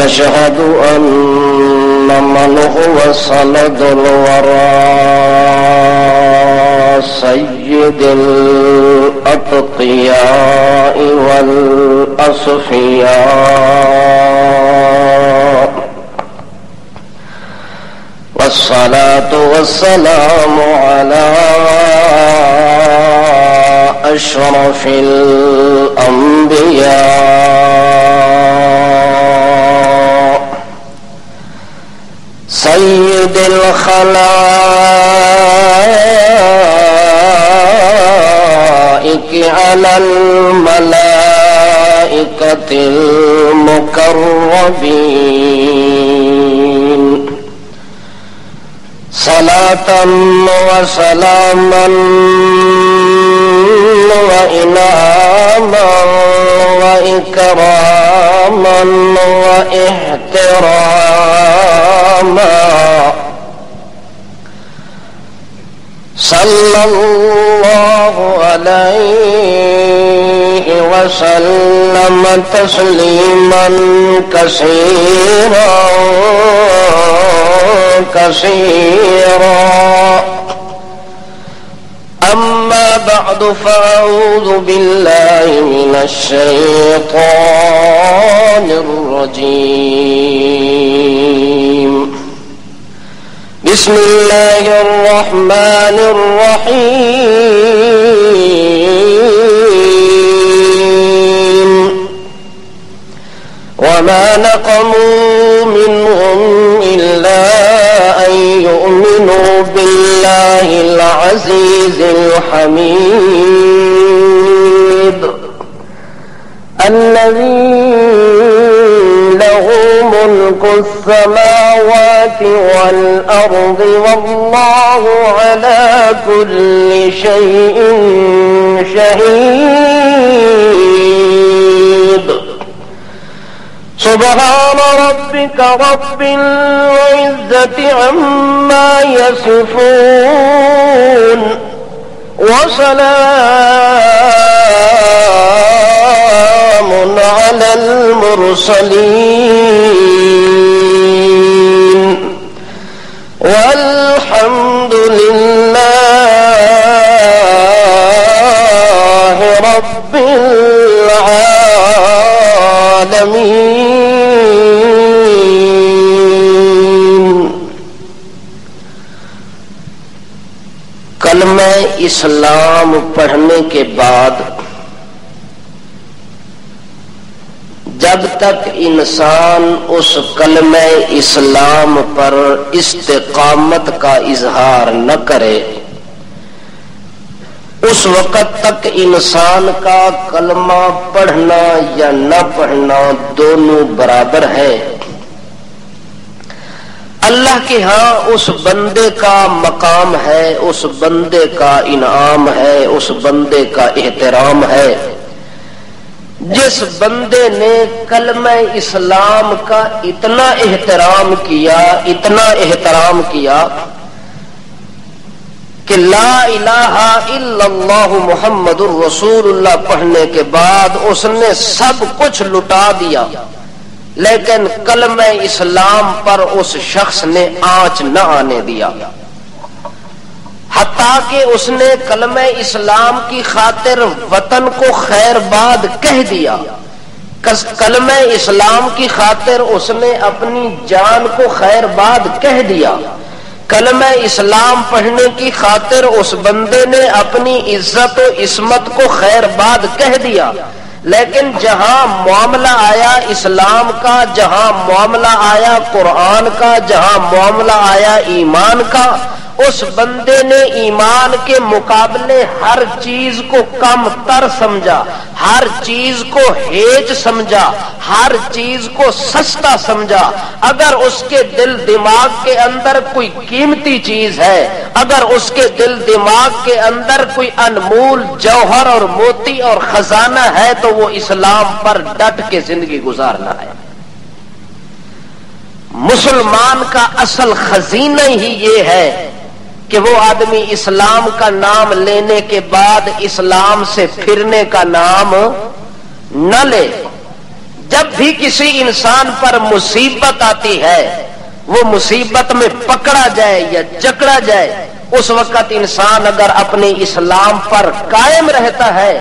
ونشهد أن من هو سند الورى سيد الأتقياء والأصفياء، والصلاة والسلام على أشرف الأنبياء سيد الخلائق على الملائكة المقربين، صلاة وسلاما وإنعاما وإكراما واحتراما، صلى الله عليه وسلم تسليما كثيرا كثيرا. أما بعد فأعوذ بالله من الشيطان الرجيم. بسم الله الرحمن الرحيم. وما نقموا منهم إلا أن يؤمنوا بالله العزيز الحميد الذي له ملك السماوات والأرض والله على كل شيء شهيد. سبحان ربك رب العزة عما يصفون وسلام على المرسلين والحمد لله رب العالمين. کلمہ اسلام پڑھنے کے بعد جب تک انسان اس کلمہ اسلام پر استقامت کا اظہار نہ کرے اس وقت تک انسان کا کلمہ پڑھنا یا نہ پڑھنا دونوں برابر ہے. اللہ کے ہاں اس بندے کا مقام ہے، اس بندے کا انعام ہے، اس بندے کا احترام ہے جس بندے نے کلمہ اسلام کا اتنا احترام کیا کہ لا الہ الا اللہ محمد الرسول اللہ پڑھنے کے بعد اس نے سب کچھ لٹا دیا، لیکن کلمہ اسلام پر اس شخص نے آنچ نہ آنے دیا، حتیٰ کہ اس نے کلمہ اسلام کی خاطر وطن کو خیر باد کہہ دیا، کلمہ اسلام کی خاطر اس نے اپنی جان کو خیر باد کہہ دیا، کلمہ اسلام پڑھنے کی خاطر اس بندے نے اپنی عزت و عصمت کو خیر باد کہہ دیا، لیکن جہاں معاملہ آیا اسلام کا، جہاں معاملہ آیا قرآن کا، جہاں معاملہ آیا ایمان کا، اس بندے نے ایمان کے مقابلے ہر چیز کو کم تر سمجھا، ہر چیز کو ہیج سمجھا، ہر چیز کو سستا سمجھا. اگر اس کے دل دماغ کے اندر کوئی قیمتی چیز ہے، اگر اس کے دل دماغ کے اندر کوئی انمول جوہر اور موتی اور خزانہ ہے تو وہ اسلام پر ڈٹ کے زندگی گزارنا ہے. مسلمان کا اصل خزینہ ہی یہ ہے کہ وہ آدمی اسلام کا نام لینے کے بعد اسلام سے پھرنے کا نام نہ لے. جب بھی کسی انسان پر مصیبت آتی ہے، وہ مصیبت میں پکڑا جائے یا جکڑا جائے، اس وقت انسان اگر اپنے اسلام پر قائم رہتا ہے،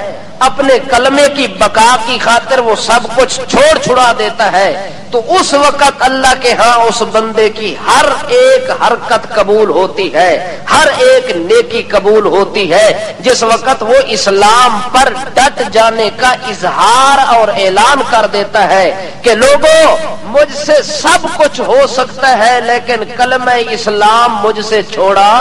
اپنے کلمے کی بقا کی خاطر وہ سب کچھ چھوڑ چھڑا دیتا ہے، تو اس وقت اللہ کے ہاں اس بندے کی ہر ایک حرکت قبول ہوتی ہے، ہر ایک نیکی قبول ہوتی ہے، جس وقت وہ اسلام پر ڈٹ جانے کا اظہار اور اعلان کر دیتا ہے کہ لوگوں مجھ سے سب کچھ ہو سکتا ہے لیکن کلمہ اسلام مجھ سے چھوڑا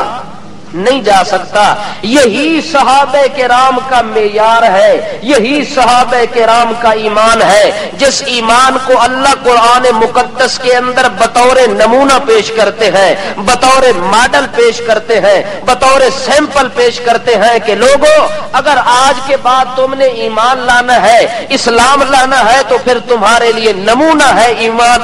نہیں جا سکتا۔ یہی صحابہ کرام کا معیار ہے، یہی صحابہ کرام کا ایمان ہے، جس ایمان کو اللہ قرآن مقدس کے اندر بطور نمونہ پیش کرتے ہیں، بطور ماڈل پیش کرتے ہیں، بطور سیمپل پیش کرتے ہیں کہ لوگوں اگر آج کے بعد تم نے ایمان لانا ہے، اسلام لانا ہے، تو پھر تمہارے لیے نمونہ ہے ایمان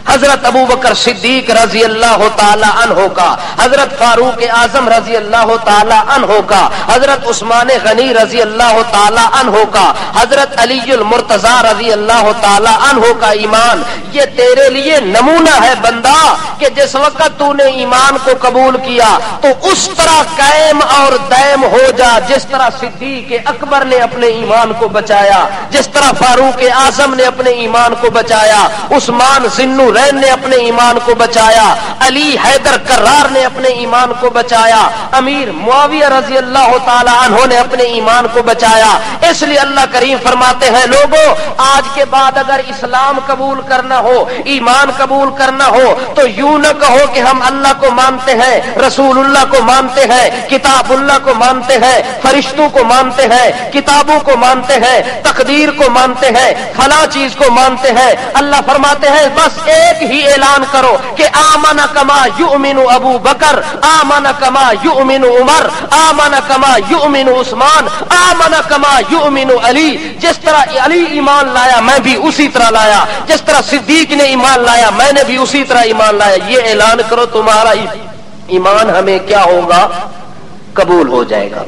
حضرت ابو بکر صدیق رضی اللہ تعالی عنہ کا، حضرت فاروق اعظم رضی اللہ تعالی عنہ کا، حضرت عثمان غنی رضی اللہ تعالی عنہ کا، حضرت علی المرتضی رضی اللہ تعالی عنہ کا ایمان۔ یہ تیرے لیے نمونہ ہے بندہ کہ جس وقت تو نے ایمان کو قبول کیا تو اس طرح قائم اور دائم ہو جا جس طرح صدیق اکبر نے اپنے ایمان کو بچایا، جس طرح فاروق اعظم نے اپنے ایمان کو بچایا، عثمان ذو نے اپنے ایمان کو بچایا، علی حیدر کرار نے اپنے ایمان کو بچایا، امیر معاویہ رضی اللہ تعالی عنہ نے اپنے ایمان کو بچایا۔ اس لیے اللہ کریم فرماتے ہیں لوگوں آج کے بعد اگر اسلام قبول کرنا ہو، ایمان قبول کرنا ہو تو یوں نہ کہو کہ ہم اللہ کو مانتے ہیں، رسول اللہ کو مانتے ہیں، کتاب اللہ کو مانتے ہیں، فرشتوں کو مانتے ہیں، کتابوں کو مانتے ہیں، تقدیر کو مانتے ہیں، فلاں چیز کو مانتے ہیں۔ اللہ فرماتے ہیں بس ایک ہی اعلان کرو کہ آمن کما یؤمن ابو بکر، آمن کما یؤمن عمر، آمن کما یؤمن عثمان، آمن کما یؤمن علی۔ جس طرح علی ایمان لایا میں بھی اسی طرح لایا، جس طرح صدیق نے ایمان لایا میں نے بھی اسی طرح ایمان لایا۔ یہ اعلان کرو تمہارا ایمان ہمیں کیا ہوگا؟ قبول ہو جائے گا۔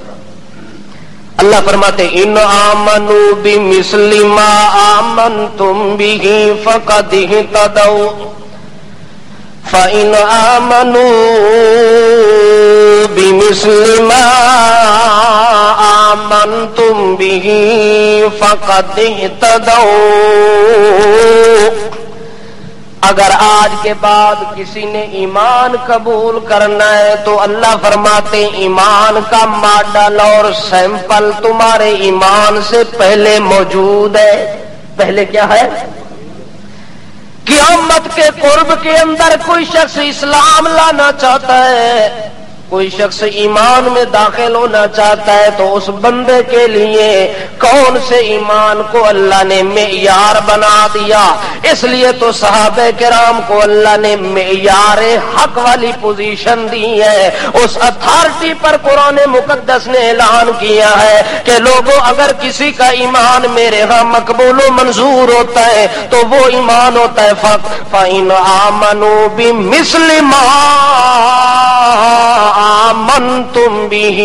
اللہ فرماتے ان آمنوا بمثل ما آمنتم به فقد اهتدوا فإن آمنوا بمثل ما آمنتم به فقد اهتدوا۔ اگر آج کے بعد کسی نے ایمان قبول کرنا ہے تو اللہ فرماتے ایمان کا ماڈل اور سیمپل تمہارے ایمان سے پہلے موجود ہے۔ پہلے کیا ہے؟ قیامت کے قرب کے اندر کوئی شخص اسلام لانا چاہتا ہے، کوئی شخص ایمان میں داخل ہونا چاہتا ہے تو اس بندے کے لیے کون سے ایمان کو اللہ نے معیار بنا دیا؟ اس لیے تو صحابہ کرام کو اللہ نے معیار حق والی پوزیشن دی ہے۔ اس اتھارٹی پر قرآن مقدس نے اعلان کیا ہے کہ لوگوں اگر کسی کا ایمان میرے ہاں مقبول و منظور ہوتا ہے تو وہ ایمان ہوتا ہے فَإِنْ آمَنُوا بِمِثْلِ مَا آمنتم به،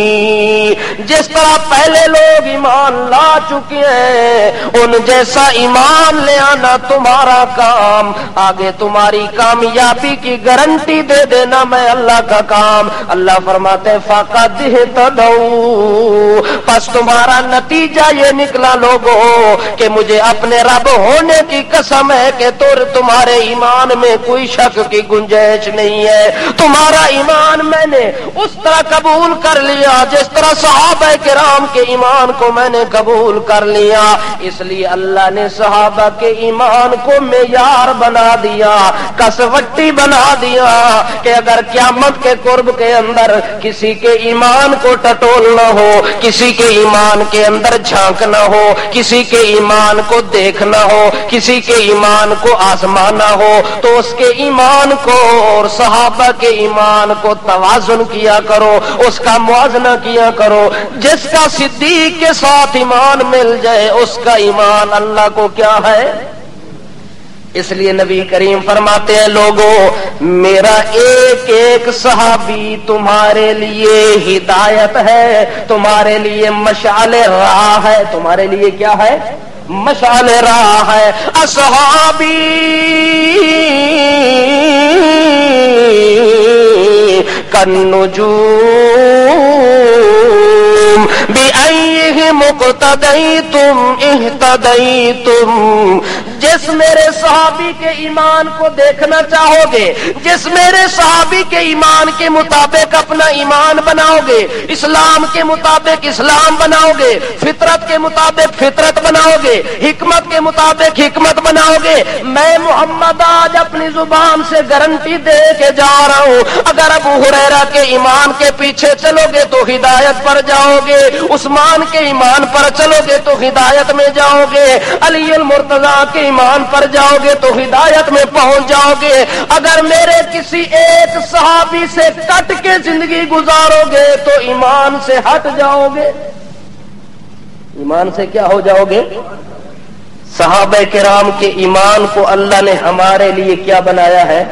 جس طرح پہلے لوگ ایمان لا چکے ہیں ان جیسا ایمان لے آنا تمہارا کام، آگے تمہاری کامیابی کی گارنٹی دے دینا میں اللہ کا کام۔ اللہ فرماتے ہیں فقد اهتدوا، پس تمہارا نتیجہ یہ نکلا لوگوں کہ مجھے اپنے رب ہونے کی قسم ہے کہ تمہارے ایمان میں کوئی شک کی گنجائش نہیں ہے۔ تمہارا ایمان میں نے اس طرح قبول کر لیا جس طرح صحابہ کرام کے ایمان کو میں نے قبول کر لیا۔ اس لیے اللہ نے صحابہ کے ایمان کو معیار بنا دیا، کسوٹی بنا دیا کہ اگر قیامت کے قرب کے اندر کسی کے ایمان کو ٹٹولنا ہو، کسی کے ایمان کے اندر جھانکنا ہو، کسی کے ایمان کو دیکھنا ہو، کسی کے ایمان کو آزمانا ہو تو اس کے ایمان کو اور صحابہ کے ایمان کو توازن کیا کرو، اس کا موازنہ کیا کرو۔ جس کا صدیق کے ساتھ ایمان مل جائے اس کا ایمان اللہ کو کیا ہے؟ اس لیے نبی کریم فرماتے ہیں لوگوں میرا ایک ایک صحابی تمہارے لیے ہدایت ہے، تمہارے لیے مشعل راہ ہے۔ تمہارے لیے کیا ہے؟ مشعل راہ ہے اصحابی کالنجوم بأیہم اقتدیتم اہتدیتم. جس میرے صحابی کے ایمان کو دیکھنا چاہو گے، جس میرے صحابی کے ایمان کے مطابق اپنا ایمان بناؤ گے، اسلام کے مطابق اسلام بناؤ گے، فطرت کے مطابق فطرت بناؤ گے، حکمت کے مطابق حکمت بناؤ گے، میں محمد آج اپنی زبان سے گارنٹی دے کے جا رہا ہوں، اگر ابو ہریرہ کے ایمان کے پیچھے چلو گے تو ہدایت پر جاؤ گے، عثمان کے ایمان پر چلو گے تو ہدایت میں جاؤ گے، علی المرتضیٰ کے ایمان پر جاؤ گے تو ہدایت میں پہنچ جاؤ گے. اگر میرے کسی ایک صحابی سے کٹ کے زندگی گزارو گے تو ایمان سے ہٹ جاؤ گے. ایمان سے کیا ہو جاؤ گے؟ صحابہ کرام کے ایمان کو اللہ نے ہمارے لیے کیا بنایا ہے؟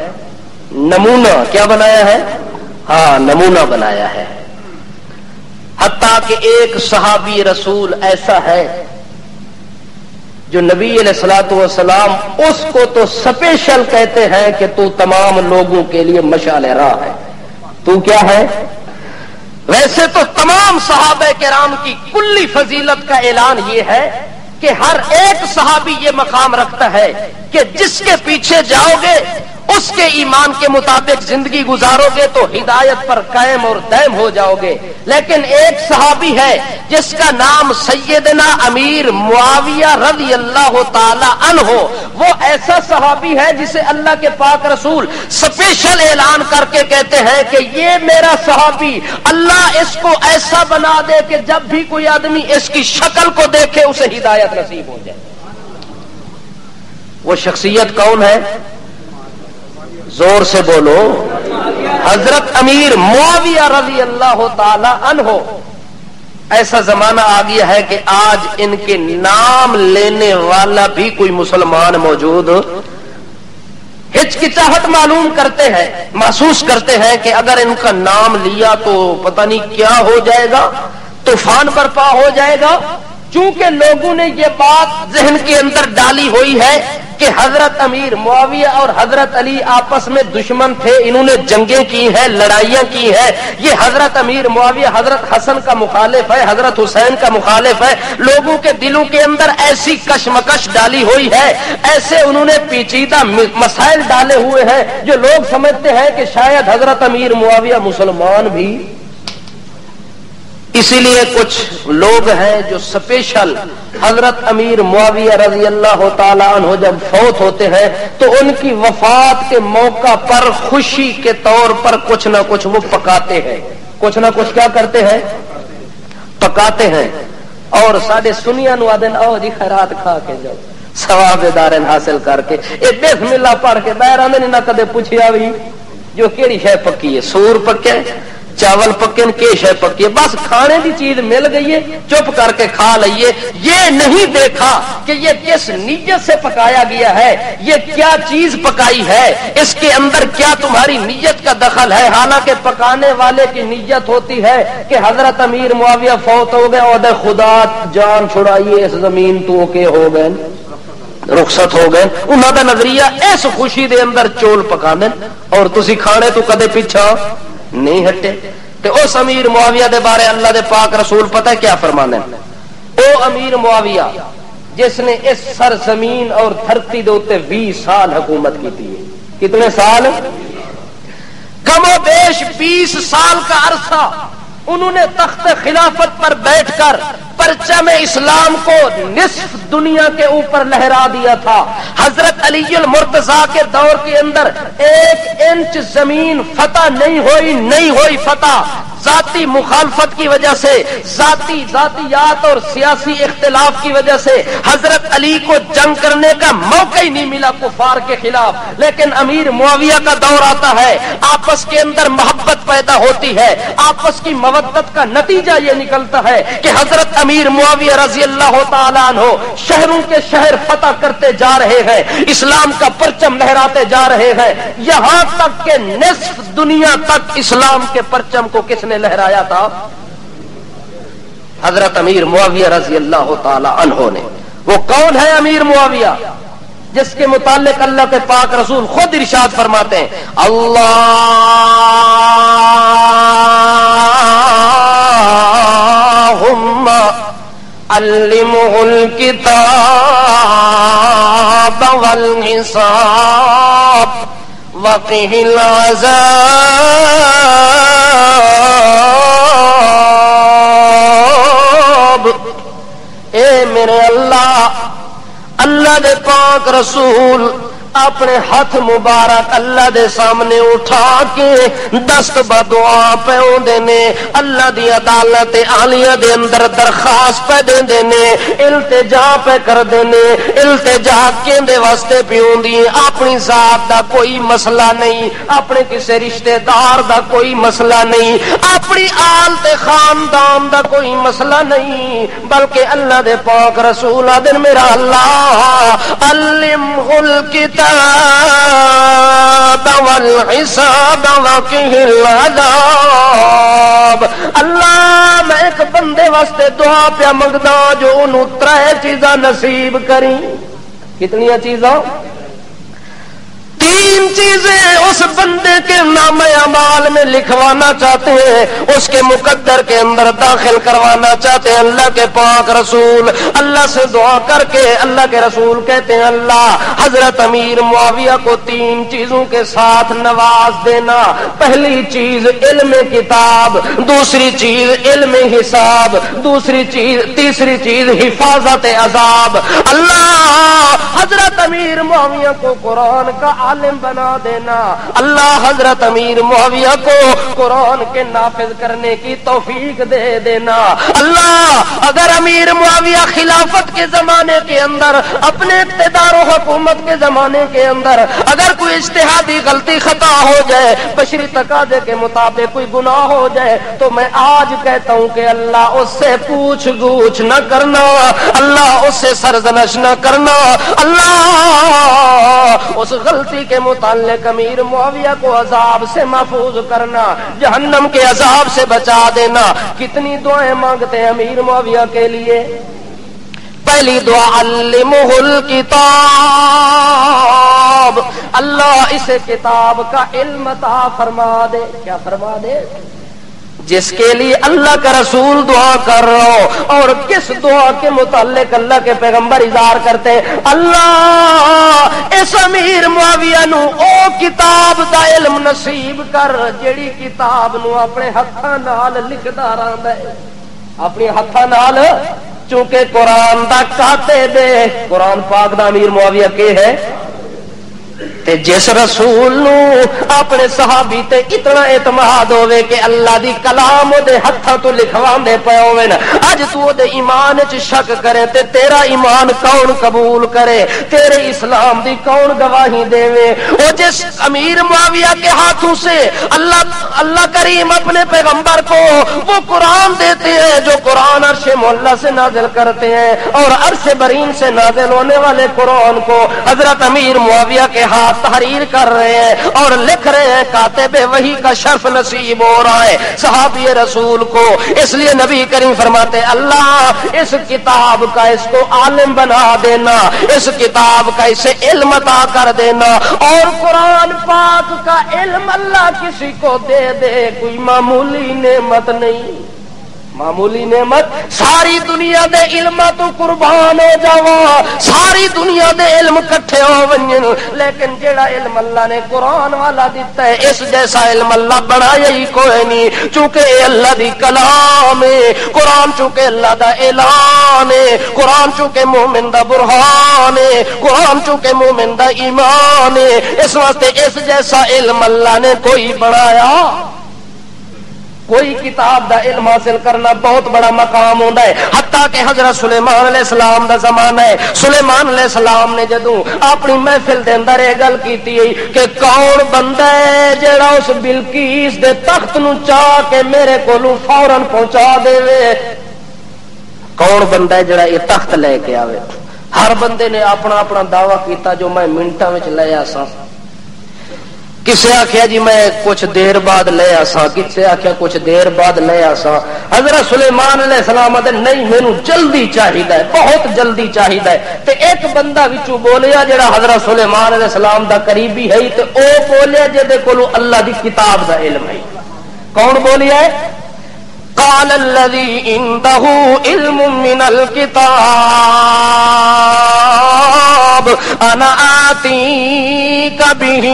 نمونہ. کیا بنایا ہے؟ ہاں، نمونہ بنایا ہے. حتیٰ کہ ایک صحابی رسول ایسا ہے جو نبی علیہ الصلوۃ والسلام اس کو تو سپیشل کہتے ہیں کہ تو تمام لوگوں کے لیے مشعل راہ ہے. تو کیا ہے؟ ویسے تو تمام صحابہ کرام کی کلی فضیلت کا اعلان یہ ہے کہ ہر ایک صحابی یہ مقام رکھتا ہے کہ جس کے پیچھے جاؤ گے، اس کے ایمان کے مطابق زندگی گزارو گے تو ہدایت پر قائم اور دائم ہو جاؤ گے. لیکن ایک صحابی ہے جس کا نام سیدنا امیر معاویہ رضی اللہ تعالی عنہ، وہ ایسا صحابی ہے جسے اللہ کے پاک رسول سپیشل اعلان کر کے کہتے ہیں کہ یہ میرا صحابی، اللہ اس کو ایسا بنا دے کہ جب بھی کوئی آدمی اس کی شکل کو دیکھے اسے ہدایت نصیب ہو جائے. وہ شخصیت کون ہے؟ زور سے بولو. حضرت امیر معاویہ رضی اللہ تعالی عنہ. ایسا زمانہ آ گیا ہے کہ آج ان کے نام لینے والا بھی کوئی مسلمان موجود ہچکچاہٹ معلوم کرتے ہیں، محسوس کرتے ہیں کہ اگر ان کا نام لیا تو پتہ نہیں کیا ہو جائے گا، طوفان برپا ہو جائے گا. چونکہ لوگوں نے یہ بات ذہن کے اندر ڈالی ہوئی ہے کہ حضرت امیر معاویہ اور حضرت علی آپس میں دشمن تھے، انہوں نے جنگیں کی ہیں، لڑائیاں کی ہیں، یہ حضرت امیر معاویہ حضرت حسن کا مخالف ہے، حضرت حسین کا مخالف ہے. لوگوں کے دلوں کے اندر ایسی کشمکش ڈالی ہوئی ہے، ایسے انہوں نے پیچیدہ مسائل ڈالے ہوئے ہیں جو لوگ سمجھتے ہیں کہ شاید حضرت امیر معاویہ مسلمان بھی. اسی لیے کچھ لوگ ہیں جو سپیشل حضرت امیر معاویہ رضی اللہ تعالی عنہ جب فوت ہوتے ہیں تو ان کی وفات کے موقع پر خوشی کے طور پر کچھ نہ کچھ وہ پکاتے ہیں. کچھ نہ کچھ کیا کرتے ہیں؟ پکاتے ہیں. اور ساڈے سنیاں نو آدن آؤ جی خیرات کھا کے جاؤ، ثواب دارن حاصل کر کے. یہ بسم اللہ پڑھ کے باہر آندے نہ کدے پوچھیا بھی جو کیڑی شے پکی ہے، سور پکے، چاول پکے، کی شے پکی ہے، بس کھانے کی چیز مل گئی ہے چپ کر کے کھا لئیے. یہ نہیں دیکھا کہ یہ کس نیت سے پکایا گیا ہے، یہ کیا چیز پکائی ہے، اس کے اندر کیا تمہاری نیت کا دخل ہے. حالانکہ پکانے والے کی نیت ہوتی ہے کہ حضرت امیر معاویہ فوت ہو گئے اور خدا جان چھڑائیے اس زمین تو کے ہو گئے، رخصت ہو گئے. انہوں کا نظریہ اس خوشی دے اندر چول پکا دیں اور تسی کھانے تو کدے پیچھا نہیں ہٹے. تے اس امیر معاویہ دے بارے اللہ دے پاک رسول پتہ ہے کیا فرمانے ہیں؟ او امیر معاویہ جس نے اس سرزمین اور دھرتی دے اوتے 20 سال حکومت کی تھی. کتنے سال؟ کم و بیش 20 سال کا عرصہ انہوں نے تخت خلافت پر بیٹھ کر پرچم اسلام کو نصف دنیا کے اوپر لہرا دیا تھا. حضرت علی المرتضیٰ کے دور کے اندر 1 انچ زمین فتح نہیں ہوئی فتح. ذاتی مخالفت کی وجہ سے، ذاتیات اور سیاسی اختلاف کی وجہ سے حضرت علی کو جنگ کرنے کا موقع ہی نہیں ملا کفار کے خلاف. لیکن امیر معاویہ کا دور آتا ہے، آپس کے اندر محبت پیدا ہوتی ہے، آپس کی مودت کا نتیجہ یہ نکلتا ہے کہ حضرت امیر معاویہ رضی اللہ تعالی عنہ شہروں کے شہر فتح کرتے جا رہے ہیں، اسلام کا پرچم لہراتے جا رہے ہیں، یہاں تک کہ نصف دنیا تک اسلام کے پرچم کو کس نے لہرایا تھا؟ حضرت امیر معاویہ رضی اللہ تعالی عنہ نے. وہ کون ہے امیر معاویہ؟ جس کے متعلق اللہ کے پاک رسول خود ارشاد فرماتے ہیں اللہم علمہ الکتاب والحساب وقہ العذاب۔ اے میرے اللہ دے پاک رسول اپنے ہاتھ مبارک اللہ دے سامنے اٹھا کے دست بدعا پہ ہوندے نے، اللہ دی عدالت عالیہ دے اندر درخواست پہ دیندے نے، التجا پہ کردے نے، التجا کیندے واسطے پی ہوندی، اپنی ذات دا کوئی مسئلہ نہیں، اپنے کسی رشتہ دار دا کوئی مسئلہ نہیں، اپنی آل تے خاندان دا کوئی مسئلہ نہیں، بلکہ اللہ دے پاک رسول دن میرا اللہ علمہ الکتاب والحساب وقہ العذاب۔ اللہ میں ایک بندے واسطے دعا پیا منگدا جو انہوں 3 چیزاں نصیب کریں۔ کتنی چیزاں؟ 3 چیزیں اس بندے کے نام اعمال میں لکھوانا چاہتے ہیں، اس کے مقدر کے اندر داخل کروانا چاہتے ہیں اللہ کے پاک رسول۔ اللہ سے دعا کر کے اللہ کے رسول کہتے ہیں اللہ حضرت امیر معاویہ کو 3 چیزوں کے ساتھ نواز دینا۔ پہلی چیز علم کتاب، دوسری چیز علم حساب، تیسری چیز حفاظت عذاب۔ اللہ حضرت امیر معاویہ کو قرآن کا عالم بنا دینا، اللہ حضرت امیر معاویہ کو قرآن کے نافذ کرنے کی توفیق دے دینا۔ اللہ اگر امیر معاویہ خلافت کے زمانے کے اندر، اپنے اقتدار و حکومت کے زمانے کے اندر اگر کوئی اجتہادی غلطی خطا ہو جائے، بشری تقاضے کے مطابق کوئی گناہ ہو جائے، تو میں آج کہتا ہوں کہ اللہ اس سے پوچھ گوچھ نہ کرنا، اللہ اس سے سرزنش نہ کرنا، اللہ اس غلطی کے متعلق امیر معاویہ کو عذاب سے محفوظ کرنا، جہنم کے عذاب سے بچا دینا۔ کتنی دعائیں مانگتے ہیں امیر معاویہ کے لیے؟ پہلی دعا علمہ الکتاب، اللہ اسے کتاب کا علم عطا فرما دے۔ کیا فرما دے؟ جس کے لیے اللہ کا رسول دعا کر رہا ہو، اور کس دعا کے متعلق اللہ کے پیغمبر اظہار کرتے ہیں اللہ اس امیر معاویہ نو او کتاب دا علم نصیب کر جیڑی کتاب نو اپنے ہتھاں نال لکھدا رہندا ہے، اپنے ہتھاں نال، چونکہ قرآن دا کاتب ہے، قرآن پاک دا امیر معاویہ کے ہے، تے جس رسول نو اپنے صحابی تے اتنا اعتماد ہوئے کہ اللہ دی کلام دے ہتھاں تو لکھواندے پے ہوئے نا، اج تو دے ایمان وچ شک کرے تے تیرا ایمان کون قبول کرے؟ تیرے اسلام دی کون گواہی دے؟ او جس امیر معاویہ کے ہاتھوں سے اللہ کریم اپنے پیغمبر کو وہ قرآن دیتے ہیں جو قرآن عرش معلی سے نازل کرتے ہیں، اور عرش برین سے نازل ہونے والے قرآن کو حضرت امیر معاویہ کے ہاتھ تحریر کر رہے ہیں اور لکھ رہے ہیں، کاتب وحی کا شرف نصیب ہو رہا ہے صحابی رسول کو۔ اس لیے نبی کریم فرماتے اللہ اس کتاب کا اس کو عالم بنا دینا، اس کتاب کا اسے علم عطا کر دینا، اور قرآن پاک کا علم اللہ کسی کو دے دے کوئی معمولی نعمت نہیں، معمولی نعمت۔ ساری دنیا دے علم تو قربان ہو جاوا، ساری دنیا دے علم کٹھے ہو ونجن، لیکن جیڑا علم اللہ نے قرآن والا دیتا ہے اس جیسا علم اللہ بنایا ہی کوئی نہیں، چونکہ اللہ دی کلام ہے، قرآن چونکہ اللہ دا اعلان ہے، قرآن چونکہ مومن دا برہان ہے، قرآن چونکہ مومن دا ایمان ہے، اس واسطے اس جیسا علم اللہ نے کوئی بنایا کوئی کتاب دا علم حاصل کرنا بہت بڑا مقام ہوتا ہے۔ حتیٰ کہ حضرت سلیمان علیہ السلام دا زمانہ ہے، سلیمان علیہ السلام نے جدوں اپنی محفل دے اندر یہ گل کیتی کہ کون بندہ ہے جڑا اس بلقیس دے تخت نو چاہ کے میرے کولوں فوراً پہنچا دے، کون بندہ ہے جڑا یہ تخت لے کے آوے؟ ہر بندے نے اپنا اپنا دعویٰ کیتا جو میں منٹاں وچ لے آساں، کسے آخیا جی میں کچھ دیر بعد لے آسا، کسے آخیا کچھ دیر بعد لے آسا۔ حضرت سلیمان علیہ السلام دے نہیں مینوں جلدی چاہیدا ہے، بہت جلدی چاہیدا ہے۔ تے ایک بندہ وچوں بولیا جڑا حضرت سلیمان علیہ السلام دا قریبی ہے تے او بولیا جے کولو اللہ دی کتاب دا علم ہے۔ کون بولیا ہے؟ قال الذي عنده علم من الكتاب انا آتيك به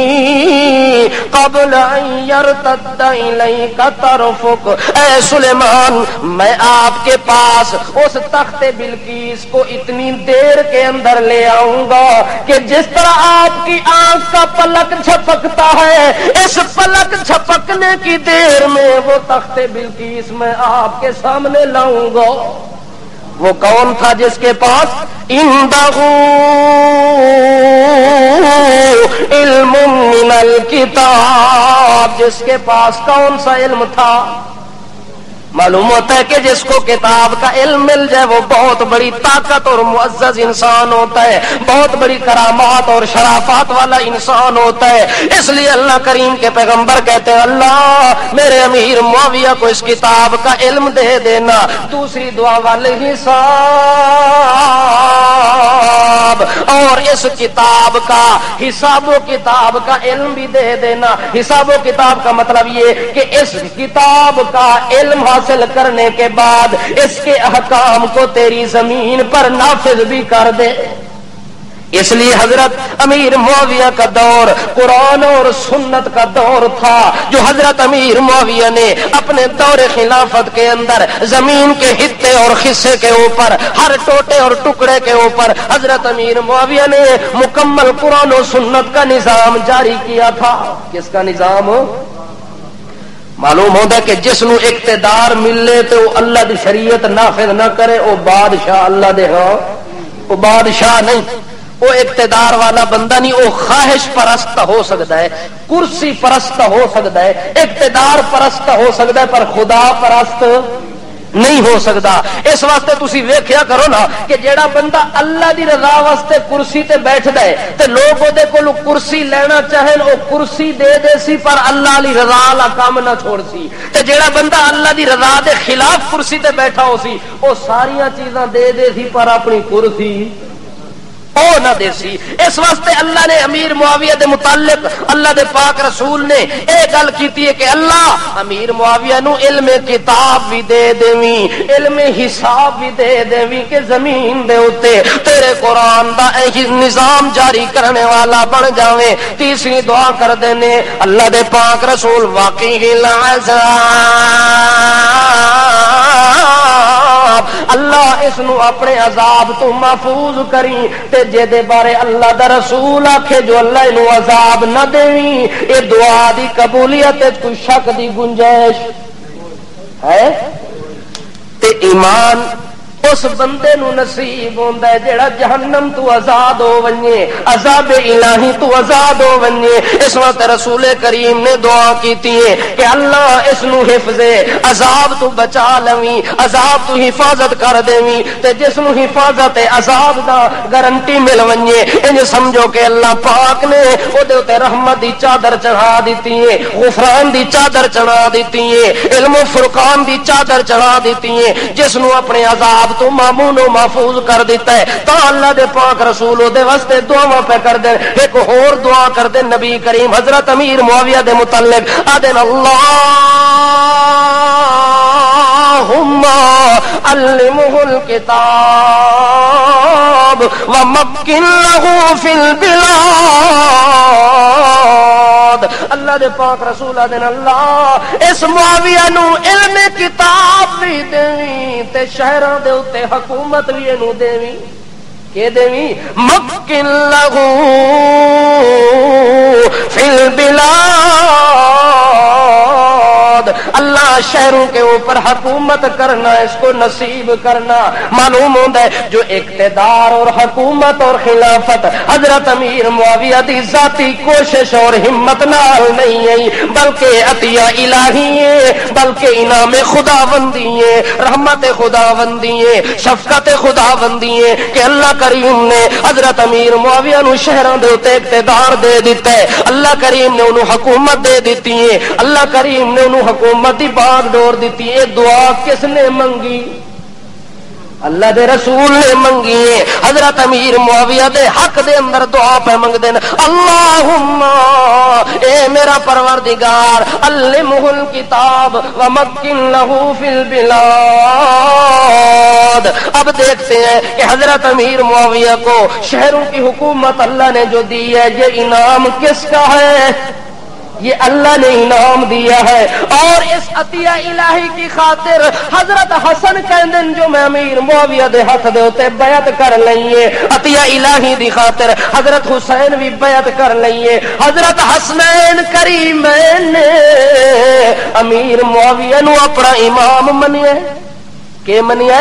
قبل ان يرتد اليك طرفك۔ اے سلیمان میں آپ کے پاس اس تخت بلقیس کو اتنی دیر کے اندر لے آؤں گا کہ جس طرح آپ کی آنکھ کا پلک جھپکتا ہے، اس پلک جھپکنے کی دیر میں وہ تخت بلقیس میں آپ کے سامنے لاؤں گا۔ وہ کون تھا جس کے پاس عنده علم من الکتاب، جس کے پاس کون سا علم تھا؟ معلوم ہوتا ہے کہ جس کو کتاب کا علم مل جائے وہ بہت بڑی طاقت اور معزز انسان ہوتا ہے، بہت بڑی کرامات اور شرافات والا انسان ہوتا ہے۔ اس لیے اللہ کریم کے پیغمبر کہتے ہیں اللہ میرے امیر معاویہ کو اس کتاب کا علم دے دینا۔ دوسری دعا والے حساب، اور اس کتاب کا حساب و کتاب کا علم بھی دے دینا۔ حساب و کتاب کا مطلب یہ کہ اس کتاب کا علم حاصل کرنے کے بعد اس کے احکام کو تیری زمین پر نافذ بھی کر دے۔ اس لیے حضرت امیر معاویہ کا دور قرآن اور سنت کا دور تھا، جو حضرت امیر معاویہ نے اپنے دور خلافت کے اندر زمین کے حصے اور حصے کے اوپر، ہر ٹوٹے اور ٹکڑے کے اوپر حضرت امیر معاویہ نے مکمل قرآن و سنت کا نظام جاری کیا تھا۔ کس کا نظام؟ معلوم ہوتا ہے کہ جس نو اقتدار ملے تو اللہ دی شریعت نافذ نہ کرے وہ بادشاہ اللہ دے ہاں، وہ بادشاہ نہیں، وہ اقتدار والا بندہ نہیں، وہ خواہش پرست ہو سکتا ہے، کرسی پرست ہو سکتا ہے، اقتدار پرست ہو سکتا ہے، پر خدا پرست نہیں ہو سکتا۔ اس واسطے تسی ویکھیا کرو نا کہ جیڑا بندہ اللہ دی رضا واسطے کرسی تے بیٹھدا ہے تے لوگ اودے کولوں کرسی لینا چاہن او کرسی دے دے سی پر اللہ دی رضا والا کام نہ چھوڑ سی، تے جیڑا بندہ اللہ دی رضا دے خلاف کرسی تے بیٹھا ہو سی او ساریاں چیزاں دے دے سی پر اپنی کرسی او نہ دے سی۔ اس واسطے اللہ نے امیر معاویہ دے متعلق اللہ دے پاک رسول نے اے گل کیتی ہے کہ اللہ امیر معاویہ نو علم کتاب بھی دے دیویں، علم حساب بھی دے دیویں کہ زمین دے اوتے تیرے قرآن دا اے نظام جاری کرنے والا بن جاویں۔ تیسری دعا کر دینے اللہ دے پاک رسول واقعی العذاب، اللہ اس نو اپنے عذاب تو محفوظ کری تے جے دے بارے اللہ دا رسول آکھے جو اللہ انو عذاب نہ دیویں، اے دعا دی قبولیت کوئی شک دی گنجائش ہے؟ تے ایمان اس بندے نو نصیب ہوندا ہے جیڑا جہنم تو آزاد ہو ونجے، عذاب الہی تو آزاد ہو ونجے۔ اس وقت رسول کریم نے دعا کیتی ہے کہ اللہ اس نو حفظ عذاب تو بچا لویں، عذاب تو حفاظت کر دیویں، تے جس نو حفاظت عذاب دا گارنٹی مل ونجے انج سمجھو کہ اللہ پاک نے او دے تے رحمت دی چادر چڑھا دیتی ہے، غفران دی چادر چڑھا دیتی ہے، علم و فرقان دی چادر چڑھا دیتی ہے، جس نو اپنے عذاب تو مامون و محفوظ کر دیتا ہے۔ تو اللہ دے پاک رسول دے واسطے دعا پہ کر دے، ایک اور دعا کر دے نبی کریم حضرت امیر معاویہ دے متعلق آدن اللہم علمہ الکتاب ومکن لہ فی البلاد۔ اللہ دے پاک رسول آدن اللہ اس معاویہ نو علم کتاب بھی دیویں تے شہراں دے اتے حکومت بھی اینو دیویں، کہ دیویں مکن لہو فی البلاد، اللہ شہروں کے اوپر حکومت کرنا اس کو نصیب کرنا. معلوم ہوتا ہے جو اقتدار اور حکومت اور خلافت حضرت امیر معاویہ دی ذاتی کوشش اور ہمت نال نہیں ہے بلکہ عطیہ الہی ہے, بلکہ انعام خداوندی ہے, رحمت خداوندی ہے, شفقت خداوندی ہے کہ اللہ کریم نے حضرت امیر معاویہ نو شہراں دے اوتے اقتدار دے دیتا ہے. اللہ کریم نے انہوں حکومت دے دیتی ہے. اللہ کریم نے انہوں حکومت دی باغ ڈور دیتی ہے. دعا کس نے منگی؟ اللہ دے رسول نے منگی ہے. حضرت امیر معاویہ دے حق دے اندر دعا پہ منگ دین, اللہم اے میرا پروردگار علمہ الکتاب ومکن لہو فی البلاد. اب دیکھتے ہیں کہ حضرت امیر معاویہ کو شہروں کی حکومت اللہ نے جو دی ہے یہ انعام کس کا ہے؟ یہ اللہ نے انعام دیا ہے. اور اس عطیہ الہی کی خاطر حضرت حسن کہندن جو میں امیر معاویہ دے ہاتھ دے ہوتے بیعت کر لئیے, عطیہ الہی دی خاطر حضرت حسین بھی بیعت کر لئیے. حضرت حسنین کریمین نے امیر معاویہ نو اپنا امام منیا کہ منیا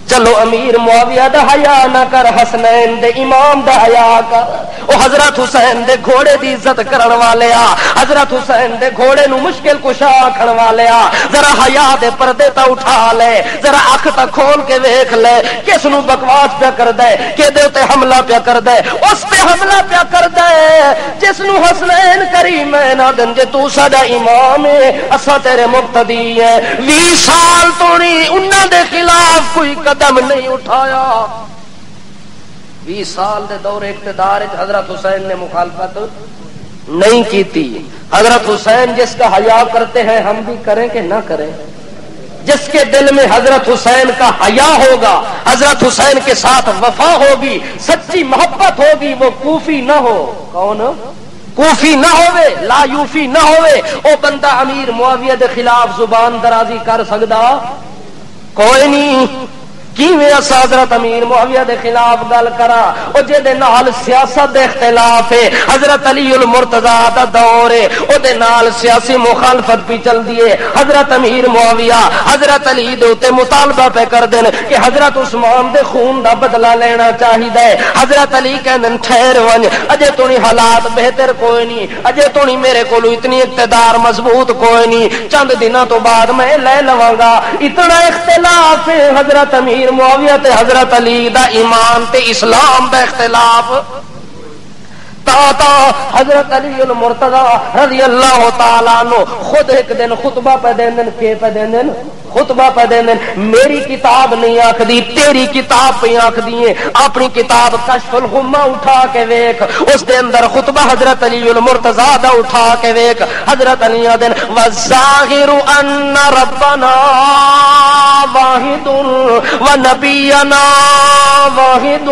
چلو امیر معاویہ دا حیا نہ کر, حسنین دے امام دا حیا کر. او حضرت حسین دے گھوڑے دی عزت کرن والے آ, حضرت حسین دے گھوڑے نو مشکل کشا آکھن والے آ, ذرا حیا دے پردے تا اٹھا لے, ذرا اکھ تا کھول کے ویکھ لے کس نو بکواس پیا کردا ہے, کہ دے تے حملہ پیا کردا ہے, اس تے حملہ پیا کردا ہے جس نو حسنین کریمین آدن جے تو ساڈا امام ہے اساں تیرے مقتدی ہیں. 20 سال تو نہیں انہاں دے خلاف کوئی قدم نہیں اٹھایا. 20 سال دے دور اقتدار حضرت حسین نے مخالفت نہیں کی تھی. حضرت حسین جس کا حیا کرتے ہیں ہم بھی کریں کہ نہ کریں. جس کے دل میں حضرت حسین کا حیا ہوگا, حضرت حسین کے ساتھ وفا ہوگی, سچی محبت ہوگی, وہ کوفی نہ ہو. کون کوفی نہ ہوئے, لا یوفی نہ ہوئے, او بندہ امیر معاویہ دے خلاف زبان درازی کر سکدا کوئی نہیں. کیویں اسا حضرت امیر معاویہ دے خلاف گل کرا او جے دے نال سیاست دے اختلاف ہے, حضرت علی المرتضی دا دور ہے, او دے نال سیاسی مخالفت بھی چل دیے. حضرت امیر معاویہ حضرت علی دے اوتے مطالبہ پہ کر دین کہ حضرت عثمان دے خون دا بدلہ لینا چاہیے. حضرت علی کہندن ٹھہر ونج, اجے تو نہیں حالات بہتر کوئی نہیں, اجے تو نہیں میرے کولو اتنی اقتدار مضبوط کوئی نہیں, چند دنوں تو بعد میں لے لواں گا. اتنا اختلاف ہے حضرت امیر معاویہ تے حضرت علی دا ایمان تے اسلام دا اختلاف. تا حضرت علی المرتضی رضی اللہ تعالی عنہ خود ایک دن خطبہ پہ دین دن کے پہ دین دن خطبہ پہ دین دن میری کتاب نہیں آکھدی تیری کتاب پہ آکھدی ہے. اپنی کتاب کشف الغمہ اٹھا کے ویکھ, اس دے اندر خطبہ حضرت علی المرتضی دا اٹھا کے ویکھ. حضرت علی دن والظاہر ان ربنا واحد ونبینا واحد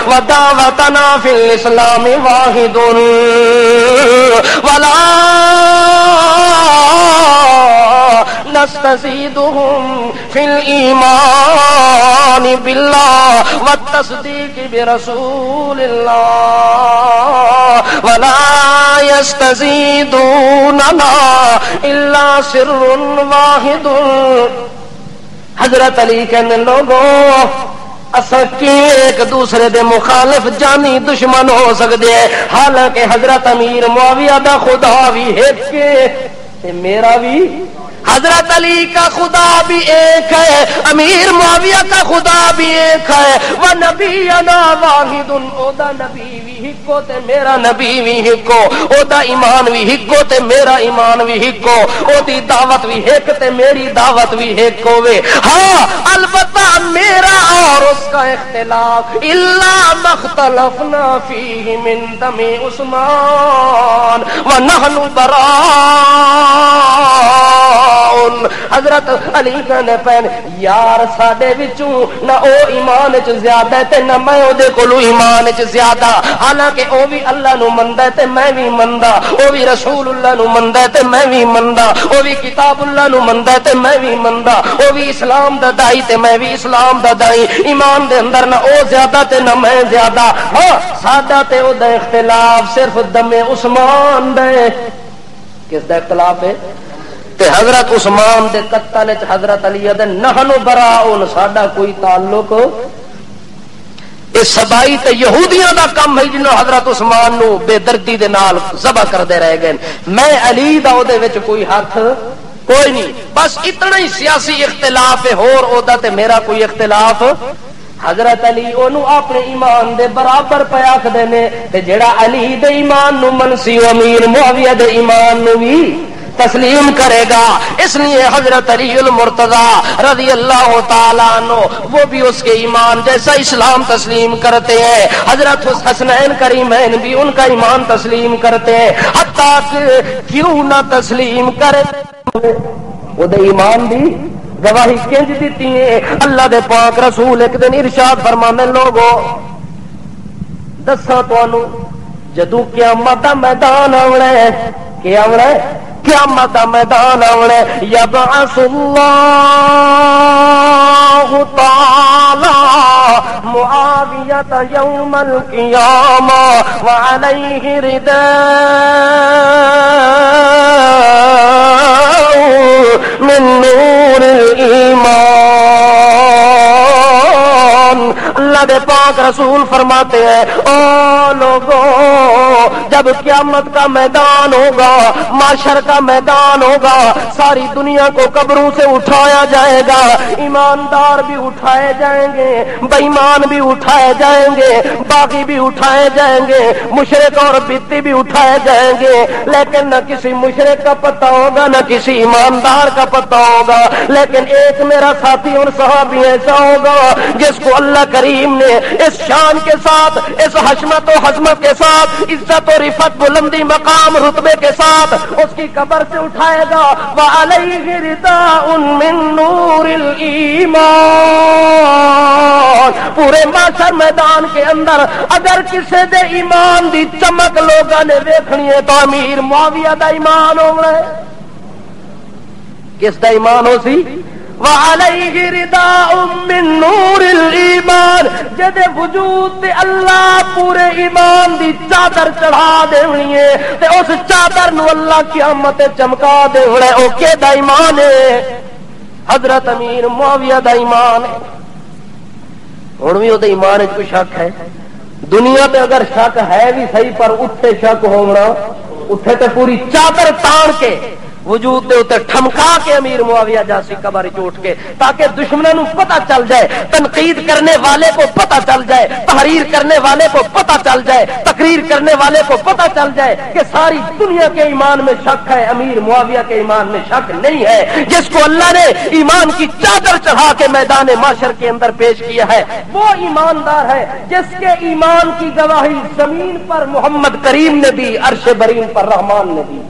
ودعوتنا فی الاسلام واحد ولا نستزيدهم في الإيمان بالله والتصديق برسول الله ولا يستزيدوننا إلا سر واحد. حضرت علی کہنے لوگوں اساں ایک دوسرے دے مخالف جانی دشمن ہو سکتے ہیں, حالانکہ حضرت امیر معاویہ دا خدا بھی ایک ہے تے میرا بھی حضرت علی کا خدا بھی ایک ہے, امیر معاویہ کا خدا بھی ایک ہے. وہ نبینا واحد, او دا نبی بھی ہکو تے میرا نبی بھی ہکو, او دا ایمان بھی ہکو تے میرا ایمان بھی ہکو, او دی دعوت بھی ایک تے میری دعوت بھی ایک ہوئے. ہاں البتہ میرا اور اس کا اختلاف الا مختلفنا فیہ من دم عثمان ونحن براء. حضرت علی کہنے پین یار ساڈے وچوں نہ او ایمان وچ زیادہ تے نہ میں او دے کولو ایمان وچ زیادہ, حالانکہ او بھی اللہ نو مندا تے میں بھی مندا, او بھی رسول اللہ نو مندا تے میں بھی مندا, او بھی کتاب اللہ نو مندا تے میں بھی مندا, او بھی اسلام دا دائی تے میں بھی اسلام دا دائی. ایمان دے اندر نہ او زیادہ تے نہ میں زیادہ. ہاں ساڈا تے او دا اختلاف صرف دم عثمان دے. کس دا اختلاف ہے؟ تے حضرت عثمان دے قتل وچ حضرت علی دے نحن براء ساڈا کوئی تعلق یہ سبائی تے یہودیاں دا کم ہے جنہوں حضرت عثمان نو بے دردی دے نال ذبح کردے رہ گئے. میں علی دا او دے وچ کوئی ہاتھ کوئی نہیں. بس اتنا ہی سیاسی اختلاف ہے، ہور او دا تے میرا کوئی اختلاف. حضرت علی اونوں اپنے ایمان دے برابر پہ آکھدے نے تے جڑا علی دے ایمان نو منسی و امیر معاویہ دے ایمان نو بھی تسلیم کرے گا. اس لیے حضرت علی المرتضی رضی اللہ تعالیٰ عنہ وہ بھی اس کے ایمان جیسا اسلام تسلیم کرتے ہیں. حضرت حسنین کریمین بھی ان کا ایمان تسلیم کرتے ہیں. حتیٰ کہ کیوں نہ تسلیم کرے وہ دے ایمان بھی گواہی کنج دیتی ہے. اللہ دے پاک رسول ایک دن ارشاد فرمانے لوگو دساں تانوں جدوں قیامت دا میدان آونا ہے کہ آونا ہے قیامت دا میدان آونا ہے یبعث اللہ تعالی معاویہ یوم القیامہ وعلیہ رداء من نور الایمان. اللہ دے پاک رسول فرماتے ہیں او لوگوں جب قیامت کا میدان ہوگا، معاشر کا میدان ہوگا، ساری دنیا کو قبروں سے اٹھایا جائے گا. ایماندار بھی اٹھائے جائیں گے، بے ایمان بھی اٹھائے جائیں گے، باغی بھی اٹھائے جائیں گے، مشرک اور بدعتی بھی اٹھائے جائیں گے. لیکن نہ کسی مشرک کا پتہ ہوگا نہ کسی ایماندار کا پتہ ہوگا. لیکن ایک میرا ساتھی اور صحابی ایسا ہوگا جس کو اللہ کریم نے اس شان کے ساتھ، اس حشمت و حظمت کے ساتھ، عزت و رفعت، بلندی، مقام، رتبے کے ساتھ اس کی قبر سے اٹھائے گا. وعلیہ رداء من نور الایمان. پورے معاشر میدان کے اندر اگر کسی دے ایمان دی چمک لوگاں نے دیکھنی ہے تو امیر معاویہ دا ایمان ہونا ہے. کس دا ایمان ہو سی؟ وعلیہ رداء من نور الایمان. جدے وجود تے اللہ پورے ایمان دی چادر چڑھا دینی ہے تے اس چادر نو اللہ قیامت چمکا دینا ہے. او کے دا ایمان ہے؟ حضرت امیر معاویہ دا ایمان ہے. ہن وی او دے ایمان وچ کوئی شک ہے؟ دنیا تے اگر شک ہے بھی صحیح پر اتھے شک ہونا اتھے تے پوری چادر تاڑ کے وجود دے اوتے ٹھمکا کے امیر معاویہ جاسی قبر وچ اٹھ کے تاکہ دشمنوں نو پتہ چل جائے، تنقید کرنے والے کو پتہ چل جائے، تحریر کرنے والے کو پتہ چل جائے، تقریر کرنے والے کو پتہ چل جائے کہ ساری دنیا کے ایمان میں شک ہے، امیر معاویہ کے ایمان میں شک نہیں ہے. جس کو اللہ نے ایمان کی چادر چڑھا کے میدان معاشر کے اندر پیش کیا ہے وہ ایماندار ہے جس کے ایمان کی گواہی زمین پر محمد کریم نے دی، عرش برین پر رحمان نے دی.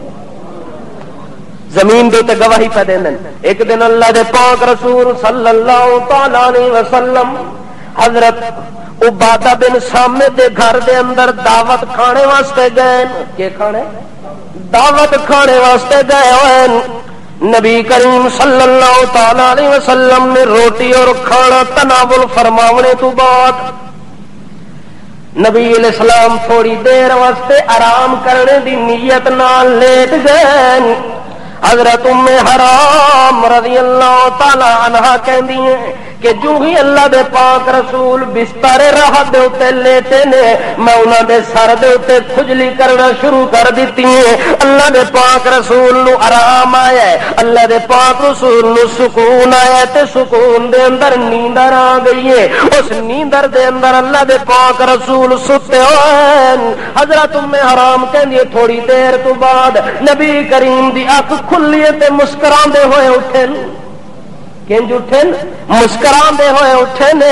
زمین دے تے گواہی پہ دین. ایک دن اللہ دے پاک رسول صلی اللہ تعالی علیہ وسلم حضرت عبادہ بن صامت دے گھر دے اندر دعوت کھانے واسطے گئے. کہ کھانے؟ دعوت کھانے واسطے گئے ہوئے. نبی کریم صلی اللہ تعالی علیہ وسلم نے روٹی اور کھانا تناول فرماونے تو بعد نبی علیہ السلام تھوڑی دیر واسطے آرام کرنے دی نیت نال لیٹ گئے. حضرت ام حرام رضی اللہ تعالی عنہا کہندی ہیں کہ جو ہی اللہ دے پاک رسول بستر راحت دے اوتے لیٹے نے میں انہاں دے سر دے اوتے کھجلی کرنا شروع کر دیتی ہیں. اللہ دے پاک رسول نو آرام آیا ہے، اللہ دے پاک رسول نو سکون آیا ہے تے سکون دے اندر نیندر آ گئی ہے. اس نیندر دے اندر اللہ دے پاک رسول ستے ہوئے. حضرت ام حرام کہندی تھوڑی دیر تو بعد نبی کریم دی اکھ کھلی تے مسکراندے ہوئے اٹھے. کنج اٹھن؟ مسکراندے ہوئے اٹھے نے.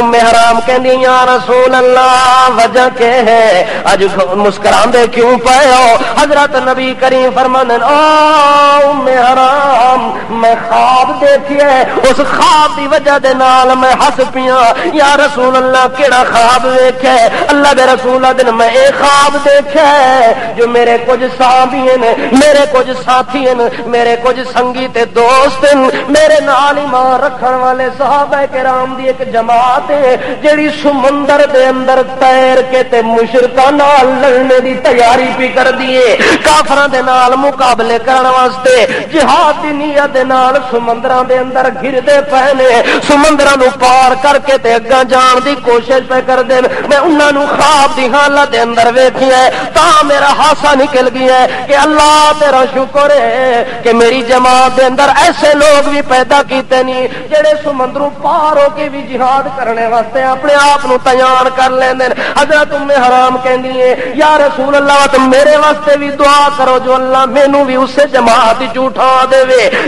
ام حرام کہندی یا رسول اللہ وجہ کے ہے اج مسکراندے کیوں پئے ہو؟ حضرت نبی کریم فرماندے او ام حرام میں خواب دیکھیا ہے، اس خواب دی وجہ دے نال میں ہس پیاں. یا رسول اللہ کیڑا خواب ویکھیا ہے؟ اللہ دے رسول دن میں اے خواب دیکھیا ہے جو میرے کچھ صحابی ہیں، میرے کچھ ساتھی ہیں، میرے کچھ سنگی تے دوست ہیں، میرے نال نال ایمان رکھن والے صحابہ کرام دی ایک جماعت ہے جڑی سمندر دے اندر تیر کے تے مشرکاں نال لڑنے دی تیاری بھی کر دیے، کافراں دے نال مقابلے کرن واسطے جہاد دی نیت دے نال سمندراں دے اندر گھردے پئے نے، سمندراں نو پار کر کے تے اگاں جان دی کوشش پہ کر دے۔ میں انہاں نو خواب دی حالت دے اندر ویکھیا ہے تاں میرا ہاسا نکل گیا ہے کہ اللہ تیرا شکر ہے کہ میری جماعت دے اندر ایسے لوگ بھی پیدا کیتے نہیں جڑے سمندروں پار ہو کے بھی جہاد کرنے واسطے اپنے آپ نو تیار کر لیندے۔ حضرت ام حرام کہندی ہے یا رسول اللہ تم میرے واسطے بھی دعا کرو جو اللہ مینوں بھی اس جماعت وچ اٹھا دے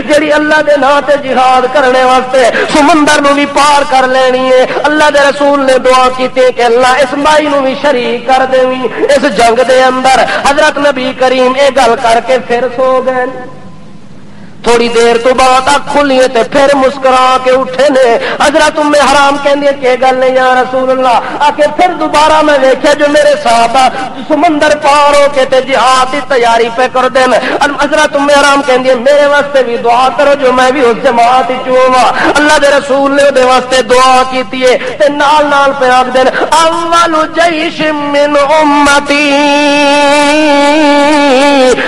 جڑی اللہ دے نام تے جہاد کرنے واسطے سمندر نو بھی پار کر لینی ہے۔ اللہ دے رسول نے دعا کیتی کہ اللہ اس مائی نو بھی شریک کر دیویں اس جنگ دے اندر۔ حضرت نبی کریم اے گل کر کے پھر سو گئے، تھوڑی دیر تو بعد اکھ کھلی تے پھر مسکرا کے اٹھے نے۔ حضرت ام حرام کہندی کہ گل نہیں یا رسول اللہ آ کے پھر دوبارہ میں ویکھیا جو میرے صحابہ سمندر پار ہو کے تے جہاد دی تیاری پہ کر دین۔ حضرت ام حرام کہندی میرے واسطے بھی دعا کرو جو میں بھی اس جماعت وچ ہوواں۔ اللہ دے رسول نے دے واسطے دعا کیتی ہے تے نال نال پہ آکھ دین اول جیش من امتی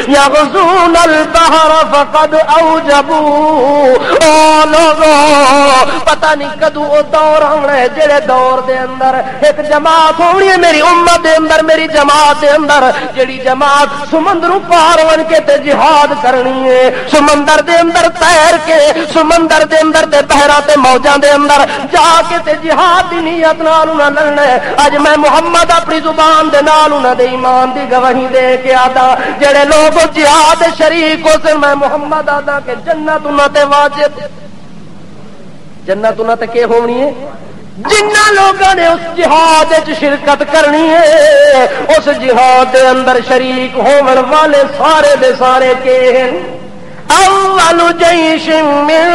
یغزون البحر فقد پتہ نہیں کدو وہ دور آنا ہے جڑے دور دے اندر ایک جماعت ہونی ہے میری امت دے اندر، میری جماعت دے اندر جڑی جماعت سمندروں پار ون کے تے جہاد کرنی ہے، سمندر دے اندر تیر کے سمندر دے اندر تے بحراں تے موجاں دے اندر جا کے تے جہاد دی نیت نال انہاں لڑنا ہے۔ اج میں محمد اپنی زبان دے نال انہاں دے ایمان دی گواہی دے کے آدا جڑے لوگ جہاد شریک ہو سے میں محمد آدا کہ جنت انہاں تے واجب، جنت انہاں تے کی ہونی ہے جنہ لوگوں نے اس جہاد وچ شرکت کرنی ہے، اس جہاد دے اندر شریک ہون والے سارے دے سارے کے اول جیش من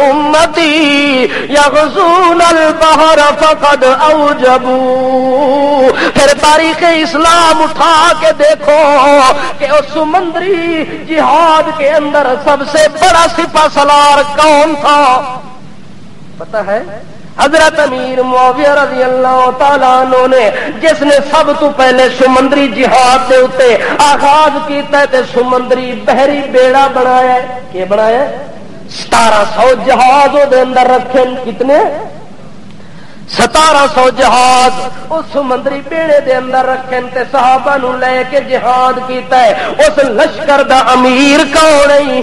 امتی یغزون البحر فقد اوجبوا۔ پھر تاریخ اسلام اٹھا کے دیکھو کہ اس سمندری جہاد کے اندر سب سے بڑا سپہ سالار کون تھا پتہ ہے؟ حضرت امیر معاویہ رضی اللہ تعالیٰ عنہ نے، جس نے سب تو پہلے سمندری جہاد دے اتے آغاز کیتا ہے تے سمندری بحری بیڑا بنایا ہے۔ کہ بنایا ہے 1700 جہاز دے اندر رکھے، کتنے 1700 جہاز اس سمندری بیڑے دے اندر رکھے تے صحابہ نو لے کے جہاد کیتا ہے۔ اس لشکر دا امیر کون ہے؟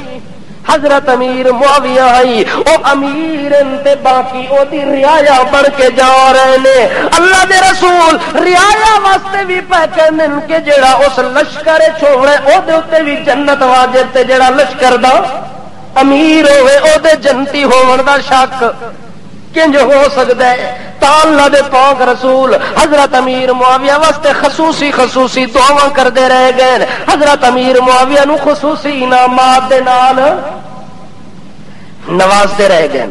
حضرت امیر معاویہ ہے، او امیر تے باقی او دی رعایا بن کے جا رہے نے۔ اللہ دے رسول رعایا واسطے بھی پہچان کہ جڑا اس لشکر چھوڑے او دے اوتے بھی جنت واجب تے جڑا لشکر دا امیر ہوئے او دے جنتی ہون دا شک کنج ہو سکتا ہے؟ تا اللہ دے پاک رسول حضرت امیر معاویہ واسطے خصوصی دعاواں کردے رہ گئے۔ حضرت امیر معاویہ نو خصوصی انعامات دے نال نوازتے رہ گئے۔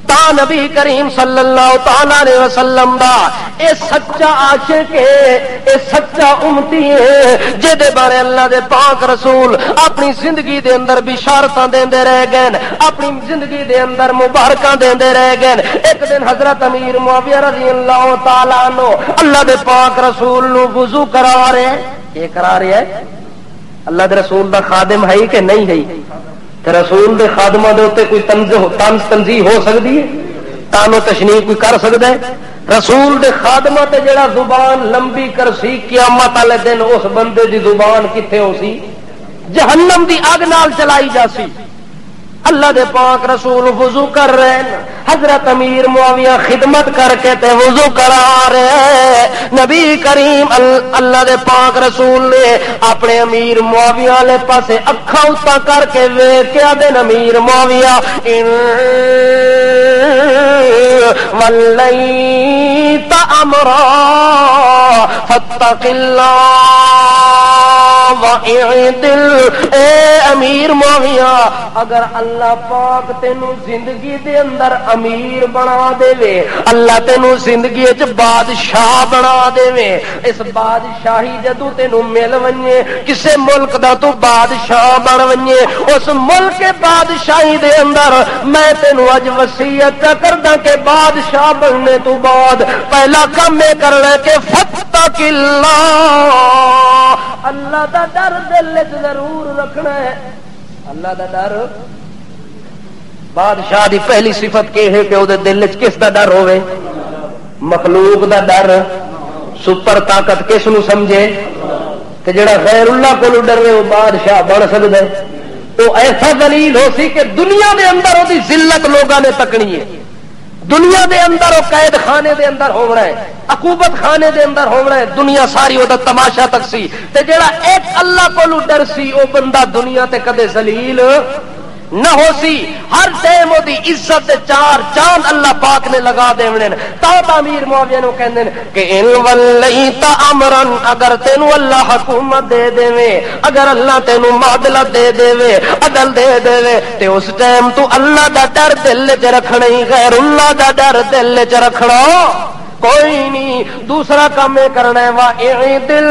تا نبی کریم صلی اللہ تعالی علیہ وسلم دا اے سچا عاشق ہے، اے سچا امتی ہے جے دے بارے اللہ دے پاک رسول اپنی زندگی دے اندر بشارتاں دیندے رہ گئے، اپنی زندگی دے اندر مبارکاں دیندے رہ گئے۔ ایک دن حضرت امیر معاویہ رضی اللہ تعالی عنہ اللہ دے پاک رسول نو وضو کرا رہے ہیں۔ یہ کرا رہے ہے اللہ دے رسول دا خادم ہے کہ نہیں ہے؟ تے رسول دے خادمہ دے اوتے کوئی تنزیح ہو سکتی ہے؟ تانو تشنیع کوئی کر سکتا ہے؟ رسول دے خادمہ تے جڑا زبان لمبی کرسی قیامت والے دن اس بندے دی زبان کتھے ہو سی؟ جہنم دی اگ نال چلائی جاسی۔ اللہ دے پاک رسول وضو کر رہے ہیں، حضرت امیر معاویہ خدمت کر کے تے وضو کرا رہے۔ نبی کریم اللہ دے پاک رسول نے اپنے امیر معاویہ والے پاسے اکھاں اتا کر کے ویکھیا دے امیر معاویہ ولیت امرا فاتق اللہ واعدل، اے امیر معاویہ اگر اللہ پاک تینوں زندگی دے اندر امیر بنا دے وے، اللہ تینوں زندگی وچ بادشاہ بنا دے وے، اس بادشاہی جدوں تینوں مل ونجے کسے ملک دا تو بادشاہ بن ونجے، اس ملک کے بادشاہی دے اندر میں تینوں اج وصیت کردا کہ بادشاہ بننے تو بعد پہلا کام یہ کرنا کہ فتق اللہ، اللہ دا ڈر دل وچ ضرور رکھنا ہے، اللہ دا ڈر۔ بادشاہ دی پہلی صفت یہ ہے کہ وہ دل وچ کس دا ڈر ہوئے؟ مخلوق دا ڈر۔ سپر طاقت کس نو سمجھے کہ جڑا غیر اللہ کو ڈرے وہ بادشاہ بن سکتا ہے، وہ ایسا دلیل ہو سی کہ دنیا دے اندر وہ ذلت لوگوں نے تکنی ہے، دنیا دے اندر وہ قید خانے دے اندر ہونا ہے، عقوبت خانے دے اندر ہونا ہے، دنیا ساری وہ تماشا تک سی تے جڑا ایک اللہ کو ڈر سی وہ بندہ دنیا تے کدے ذلیل نہ ہو سی، ہر ٹائم وہ عزت چار چاند اللہ پاک نے لگا دینے۔ تا امیر معاویہ نو کہندے کہ ان ولیت امرن، اگر تینو اللہ حکومت دے دے، اگر اللہ تینو معادلت دے دے، عدل دے دے تے اس ٹائم تو اللہ دا ڈر دل وچ رکھنا ہی، غیر اللہ دا ڈر دل وچ رکھنا کوئی نہیں۔ دوسرا کام یہ کرنا ہے واعدل،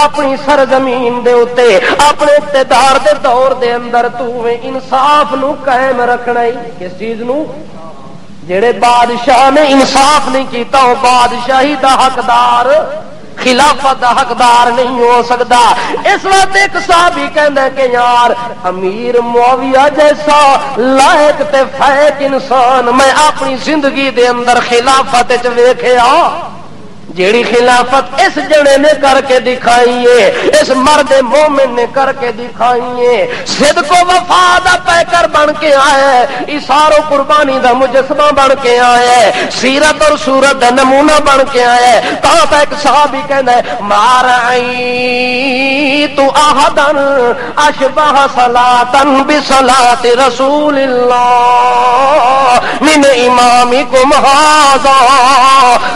اپنی سرزمین دے اوتے اپنے اقتدار دے دور دے اندر تو انصاف نو قائم رکھنا ہی۔ کس چیز نو؟ جڑے بادشاہ نے انصاف نہیں کیتا وہ بادشاہی دا حقدار، خلافت دا حقدار نہیں ہو سکتا۔ اس وقت ایک صحابی کہندا ہے کہ یار امیر معاویہ جیسا لائق تے فائق انسان میں اپنی زندگی دے اندر خلافت وچ ویکھیا، جیڑی خلافت اس جڑے نے کر کے دکھائی ہے، اس مرد مومن نے کر کے دکھائی ہے، صدق و وفا دا پیکر بن کے آیا ہے، ایثار و قربانی دا مجسمہ بن کے آیا ہے، سیرت اور صورت دا نمونہ بن کے آیا ہے۔ کہاں پہ ایک صحابی کہنا ہے مارعیت احدن اشبہ صلاۃ بصلاۃ رسول اللہ من امامکم ھذا،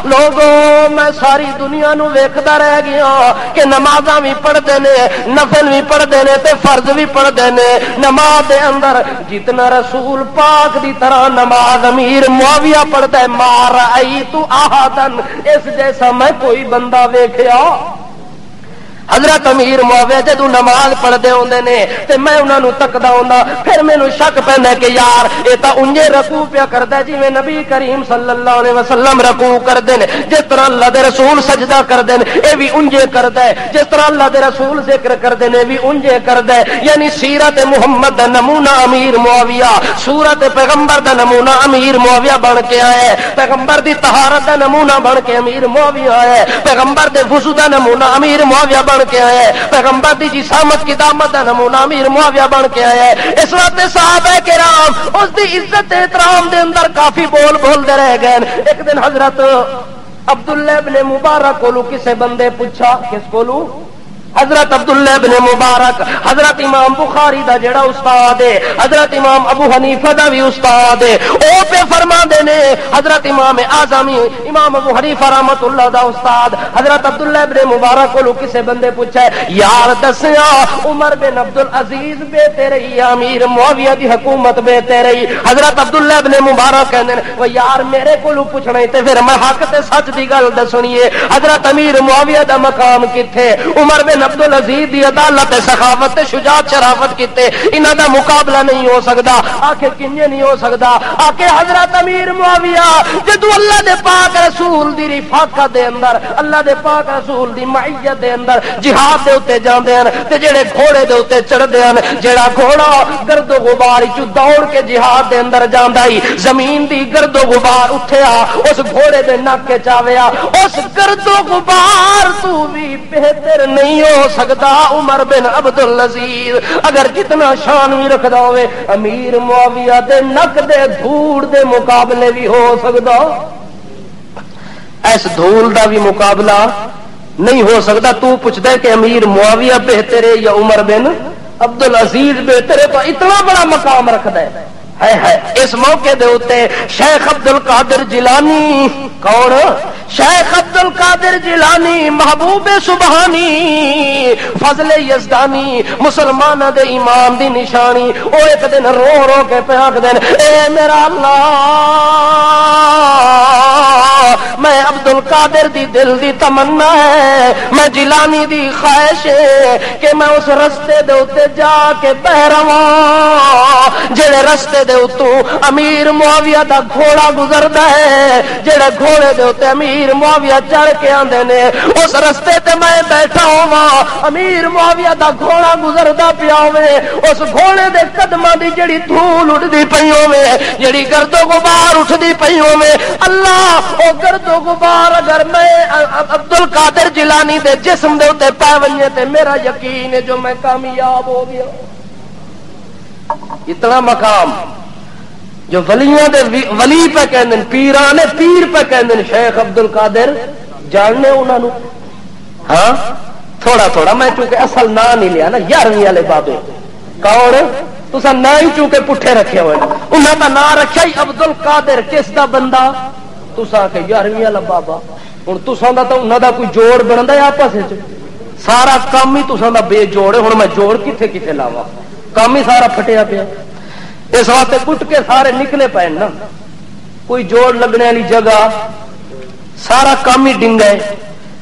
لوگوں میں ساری دنیا نو ویکھدا رہ گیا کہ نمازاں بھی پڑھتے نے، نفل بھی پڑھتے نے تے فرض بھی پڑھتے نے، نماز دے اندر جتنا رسول پاک دی طرح نماز امیر معاویہ پڑھتا ہے، ما رأیت احدن، اس جیسا میں کوئی بندہ ویکھیا۔ حضرت امیر معاویہ جدوں نماز پڑھتے ہوندے نے تے میں انہاں نو تکدا ہوندا، پھر مینوں شک پیندا کہ یار اے تاں انجے رکوع پیا کردا جویں نبی کریم صلی اللہ علیہ وسلم رکوع کردے نے، جس طرح اللہ دے رسول سجدہ کردے نے اے بھی انجے کردا ہے، جس طرح اللہ دے رسول ذکر کردے نے بھی انجے کردا ہے۔ یعنی سیرت محمد دا نمونہ امیر معاویہ، سورت پیغمبر دا نمونہ امیر معاویہ بن کے آیا ہے، پیغمبر دی طہارت دا نمونہ بن کے امیر معاویہ آیا ہے، پیغمبر دے وضو دا نمونہ امیر معاویہ بن کے آیا ہے، پیغمبر دی جسامت کی دامت دا نمونہ امیر معاویہ بن کے آیا ہے۔ اس وقت صحابہ کرام اس دی عزت احترام دے اندر کافی بول دے رہ گئے۔ ایک دن حضرت عبداللہ ابن مبارک کو کسے بندے پوچھا، کس کو؟ حضرت عبداللہ ابن مبارک، حضرت امام بخاری دا جڑا استاد ہے، حضرت امام ابو حنیفہ دا بھی استاد ہے، او پہ فرما دینے حضرت امام اعظمی امام ابو حنیفہ رحمت اللہ دا استاد حضرت عبداللہ ابن مبارک کو کسے بندے پوچھا ہے یار دسیا عمر بن عبدالعزیز بیتے رہی، امیر معاویہ دی حکومت بیتے رہی؟ حضرت عبداللہ ابن مبارک کہنے وہ یار میرے کو پوچھنا تے پھر میں حق تے سچ دی گل دسنیے، حضرت امیر معاویہ دا مقام کتھے؟ عمر بن عبدالعزیز دی عدالت سخاوت شجاعت شرافت کیتے انہاں دا مقابلہ نہیں ہو سکدا۔ آکھے کنجے نہیں ہو سکدا؟ آکھے حضرت امیر معاویہ جدو اللہ دے پاک رسول دی رفاقت دے اندر، اللہ دے پاک رسول دی معیت دے اندر جہاد دے اوتے جاندے ہیں تے جڑے گھوڑے دے اوتے چڑھدے ہیں، جڑا گھوڑا گرد و غبار وچ دوڑ کے جہاد دے اندر جاندا ہی زمین دی گرد و غبار اٹھیا اس گھوڑے دے نک وچ آویا، اس گرد و غبار تو بھی بہتر نہیں ہو سکتا عمر بن عبدالعزیز، اگر جتنا شان بھی رکھدا ہوئے امیر معاویہ دے نک دے دھوڑ دے مقابلے بھی ہو سکتا، اس دھول دا بھی مقابلہ نہیں ہو سکتا۔ تو پوچھتا ہے کہ امیر معاویہ بہتر ہے یا عمر بن عبدالعزیز بہتر ہے، تو اتنا بڑا مقام رکھتا ہے۔ اس موقع دے ہوتے شیخ عبد القادر جیلانی، کون؟ شیخ عبد القادر جیلانی محبوب سبحانی فضل یزدانی مسلمانوں دے ایمان دی نشانی او ایک دن رو رو کے پیاک دین اے میرا اللہ میں عبد القادر دی دل دی تمنا ہے میں جیلانی دی خواہش ہے کہ میں اس رستے دے اوتے جا کے بہ رواں جڑے رستے دے اوتوں امیر معاویہ دا گھوڑا گزردا ہے جڑے گھوڑے دے اوتے امیر معاویہ چڑھ کے آندے نے اس رستے تے میں بیٹھا ہوواں امیر معاویہ دا گھوڑا گزردا پیا ہوے اس گھوڑے دے قدماں دی جڑی دھول اڑدی پئی ہوے جڑی گرد و غبار اٹھدی پئی ہوے اللہ او گرد و غبار اگر میں عبد القادر جیلانی دے جسم دے اوتے پے ونجے تے میرا یقین ہے جو میں کامیاب ہو گیا. اتنا مقام جو ولیاں دے ولی پہ کہندے پیران پیر پہ کہندے شیخ عبد القادر جاننے انہاں نو ہاں تھوڑا تھوڑا میں چونکہ اصل نا نہیں لیا نا 11ویں والے بابے کون تساں نا ہی چونکہ پٹھے رکھے ہوئے انہاں دا نا رکھیا ہی عبد القادر کس دا بندہ تساں کہ 11ویں والا بابا ہن تساں دا تے انہاں دا کوئی جوڑ بندا ہے آپس وچ سارا کام ہی تساں دا بے جوڑ ہے ہن میں جوڑ کتے کتے لاواں کام ہی سارا پھٹیا پیا اس واسطے کٹ کے سارے نکلے پے نا کوئی جوڑ لگنے والی جگہ سارا کام ہی ڈنگا ہے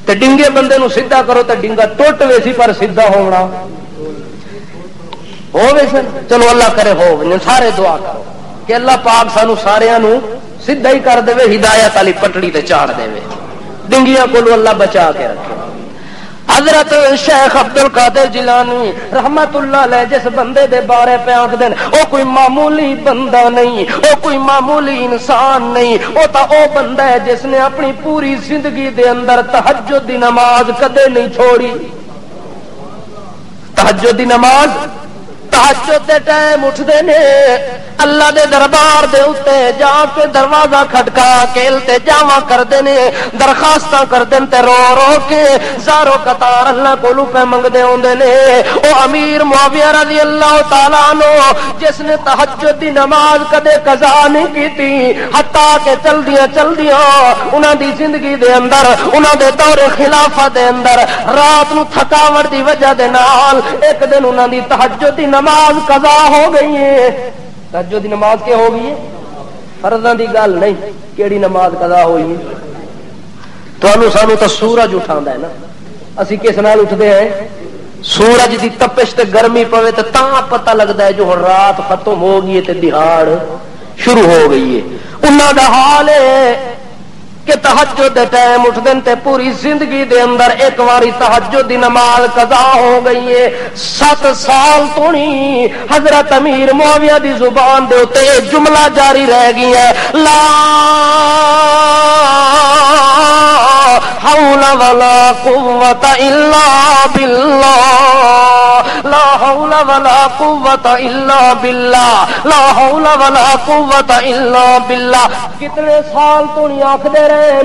تے ڈنگے بندے نو سیدھا کرو تے ڈنگا ٹوٹ ویسی پر سیدھا ہونا ہوے سن چلو اللہ کرے ہو سارے دعا کرو کہ اللہ پاک سانو ساریاں نو سیدھا ہی کر دے ہدایت والی پٹڑی تے چاڑ دے ڈنگیاں کولو اللہ بچا کے رکھے. حضرت شیخ عبد القادر جیلانی رحمت اللہ علیہ جس بندے دے بارے پہ آنکھ دین او کوئی معمولی بندہ نہیں او کوئی معمولی انسان نہیں او تا او بندہ ہے جس نے اپنی پوری زندگی دے اندر تہجد دی نماز کدے نہیں چھوڑی. تہجد دی نماز تہجد دے ٹائم اٹھدے نے اللہ دے دربار دے اتے جا کے دروازہ کھٹکا کے التجاواں کردے نے درخواستاں کردے تے رو رو کے زارو قطار اللہ کولو پہ منگدے ہوندے نے. او امیر معاویہ رضی اللہ تعالی عنہ جس نے تہجد دی نماز کدے قضا نہیں کیتی حتیٰ کہ چلدیاں انہاں دی زندگی دے اندر انہاں دے دور خلافت دے اندر رات نو تھکاوٹ دی وجہ دے نال ایک دن انہاں دی تہجد دی نماز قضا ہو گئی ہے. تہجد دی نماز کیا ہو گئی ہے فرضاں دی گل نہیں کیڑی نماز قضا ہوئی ہے تانوں سانوں تو سورج اٹھاندا ہے نا اسی کس نال اٹھدے ہیں سورج دی تپش تے گرمی پوے تے تاں پتہ لگدا ہے جو ہن رات ختم ہو گئی ہے تے دہاڑ شروع ہو گئی ہے. انہاں دا حال ہے کہ تہجد دے ٹائم اٹھدن تے پوری زندگی دے اندر ایک واری تہجد دی نماز قضا ہو گئی ہے. 7 سال تو نہیں حضرت امیر معاویہ دی زبان دے اوتے جملہ جاری رہ گئی ہے لا حول ولا قوت الا باللہ لا حول ولا قوت الا باللہ لا حول ولا قوت الا باللہ. کتنے سال تو نہیں آکھدے رہے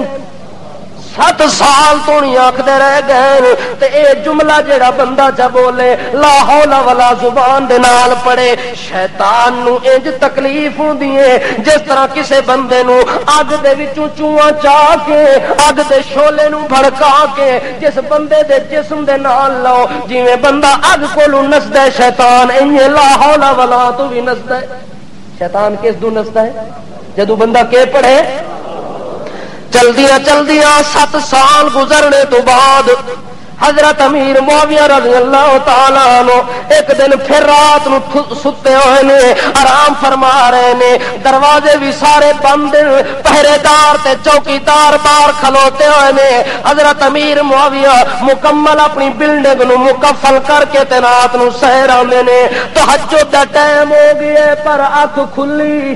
7 سال تو نہیں آکھدے رہ گئے تے اے جملہ جڑا بندہ چا بولے لا حول ولا زبان دے نال پڑے شیطان نو انج تکلیف ہوندی ہے جس طرح کسے بندے نو اگ دے وچوں چوہاں چا کے اگ دے شولے نو بھڑکا کے جس بندے دے جسم دے نال لاؤ جویں بندہ اگ کولوں نسدا ہے شیطان انج لا حول ولا تو بھی نسدا ہے. شیطان کس دو نسدا ہے جدوں بندہ کے پڑھے چلدیاں 7 سال گزرنے تو بعد حضرت امیر معاویہ رضی اللہ تعالیٰ عنہ ایک دن پھر رات نو ستے ہوئے نے آرام فرما رہے نے دروازے بھی سارے بند پہرے دار تے چوکیدار باہر کھلوتے ہوئے نے. حضرت امیر معاویہ مکمل اپنی بلڈنگ نو مکفل کر کے تے رات نو سحر آندے نے. تہجد دا ٹائم ہو گیا پر اکھ کھلی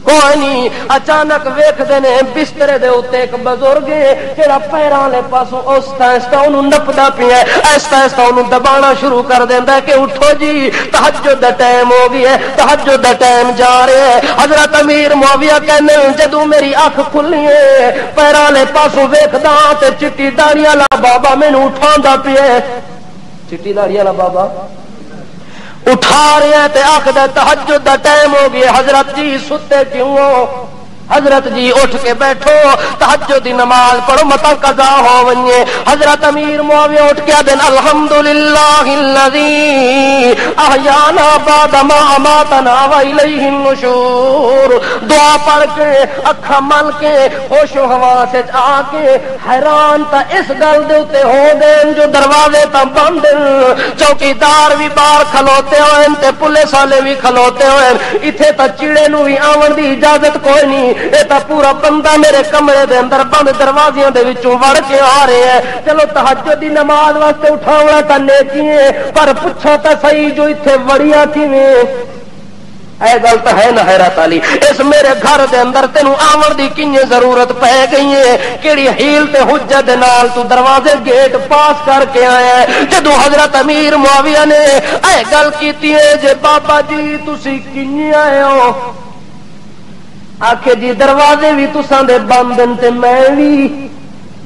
کوئی نہیں اچانک ویکھدے نے بسترے دے اوتے ایک بزرگ جڑا پیراں والے پاسوں آہستہ اونوں نپدا پیا آہستہ اونوں دبانا شروع کر دیندا ہے کہ اٹھو جی تہجد دا ٹائم ہو گیا ہے تہجد دا ٹائم جا رہا ہے. حضرت امیر معاویہ کہندے جدوں میری اکھ کھلی ہے پیراں والے پاسوں ویکھدا تے چٹی داڑھی والا بابا مینوں اٹھاوندا پیا چٹی داڑھی والا بابا اٹھا رہے ہیں تے آخدا تہجد دا ٹائم ہو گیا. حضرت جی ستے کیوں ہو حضرت جی اٹھ کے بیٹھو تہجد دی نماز پڑھو متا قضا ہو ونجے. حضرت امیر معاویہ اٹھ کے دن الحمدللہ الذی احیانا بعد ما اماتنا والیہ النشور. دعا پڑھ کے اکھاں مل کے ہوش و حواس وچ آ کے حیران تا اس گل دے اوتے ہو گئے جو دروازے تا بند چوکیدار بھی باہر کھلوتے ہوئے تے پولیس والے بھی کھلوتے ہوئے. ایتھے تا چیڑے نو بھی آون دی اجازت کوئی نہیں. اے تا پورا بندہ میرے کمرے دے اندر بند دروازیاں دے وچوں وڑ کے آ رہے ہیں. چلو تہجد دی نماز واسطے اٹھاونا تا نیکی ہے پر پوچھا تا صحیح جو ایتھے وڑیا کیویں. اے گل تو ہے نا حیرت والی. اس میرے گھر دے اندر تینوں آون دی کینے ضرورت پے گئی ہے؟ کیڑی حیل تے حجت دے نال تو دروازے گیٹ پاس کر کے آیا ہے؟ جدوں حضرت امیر معاویہ نے اے گل کیتی ہے جے بابا جی تسی کینے آئے ہو؟ آکھے جی دروازے بھی تساں دے بند تے میں بھی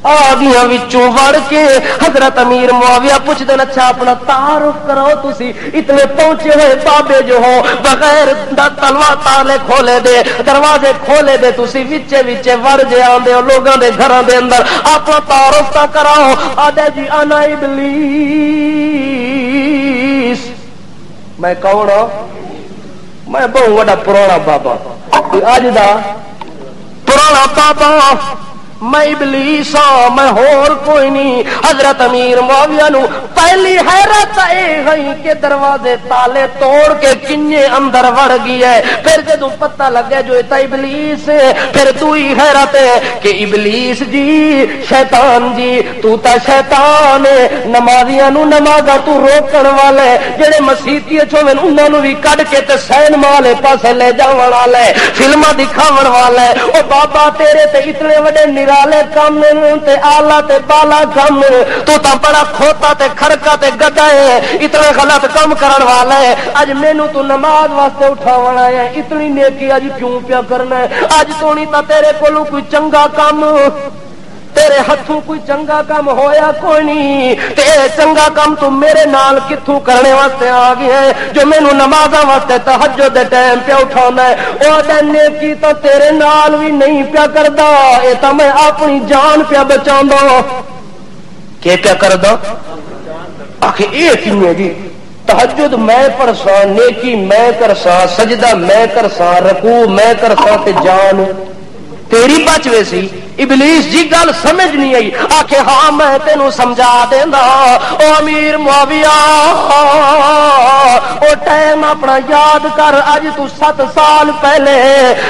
آ گیا وچوں وڑ کے. حضرت امیر معاویہ پوچھ دین اچھا اپنا تعارف کرو تسی اتنے پہنچے ہوئے بابے جو ہو بغیر تلوار تالے کھولے دے دروازے کھولے دے تسی وچے وچے وڑ جے آندے ہو لوگاں دے گھراں دے اندر اپنا تعارف تا کراؤ. آدھے جی انا ابلیس. میں کون ہوں؟ میں بہت بڑا پرانا بابا اج دا پرانا بابا میں ابلیس ہاں میں ہور کوئی نہیں. حضرت امیر معاویہ نو پہلی حیرت اے گئی کہ دروازے تالے توڑ کے کنے اندر وڑ گئی ہے. پھر جدوں پتہ لگا جو اتا ابلیس ہے پھر دوئی حیرت ہے کہ ابلیس جی شیطان جی تو تا شیطان ہے. نمازیاں نو نمازاں تو روکن والے جڑے مسیتی چویں انہاں نو بھی کڈ کے تے سینما والے پاسے لے جاون والا ہے فلماں دکھاون والا ہے. او بابا تیرے تے اتنے وڈے نرالے کام تے آلہ تے بالا کام تو تا بڑا کھوتا تے کھڑکا تے گدا ہے اتنے غلط کام کرن والا ہے. اج مینوں تو نماز واسطے اٹھاونا ہے اتنی نیکی اج کیوں پیا کرنا ہے؟ اج تو نہیں تا تیرے کولوں کوئی چنگا کام تیرے ہاتھوں کوئی چنگا کام ہویا کوئی نہیں تے چنگا کام تو میرے نال کتھوں کرنے واسطے آ گیا ہے جو مینوں نمازاں واسطے تہجد دے ٹائم پہ اٹھانا ہے. او دے نیکی تو تیرے نال بھی نہیں پیا کردا اے تا میں اپنی جان پیا بچاوندا. کی پیا کردا؟ آخر اے کیویں جی تہجد میں پڑھساں نیکی میں کرساں سجدہ میں کرساں رکوع میں کرساں تے جان تیری بچ وے سی. ابلیس جی گل سمجھ نہیں آئی. آکھے ہاں میں تینوں سمجھا دیندا. او امیر معاویہ او ٹائم اپنا یاد کر اج تو 7 سال پہلے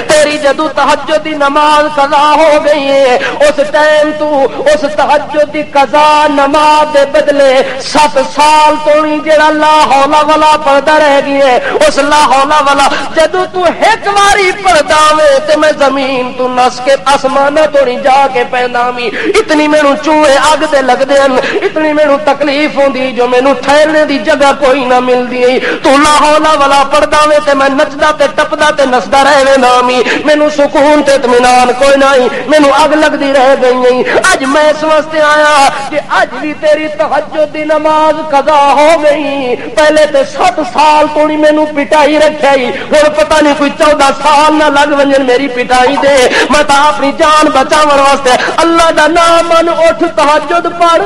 تیری جدوں تہجد دی نماز قضا ہو گئی ہے اس ٹائم تو اس تہجد دی قضا نماز دے بدلے 7 سال تو نہیں جڑا لا حول ولا پڑھدا رہ گئی ہے اس لا حول ولا جدوں تو ایک واری پڑھدا وے تے میں زمین تو نس کے آسماناں تو جا کے پینامی. اتنی مینوں چوہے اگ دے لگدے ہیں اتنی مینوں تکلیف ہوندی جو مینوں ٹھہرنے دی جگہ کوئی نہ ملدی. تو لا حول ولا پڑھدا وے تے میں نچدا تے ٹپدا تے نسدا رہے نامی مینوں سکون تے اطمینان کوئی نہیں مینوں اگ لگدی رہ گئی. اج میں اس واسطے آیا کہ اج بھی تیری تہجد دی نماز قضا ہو گئی. پہلے تے 7 سال تو نہیں مینوں پٹائی رکھائی ہن پتہ نہیں کوئی 14 سال نہ لگ ونجن میری پٹائی دے. میں تا اپنی جان بچاون واسطے اللہ دا نام من اٹھ تہجد پڑھ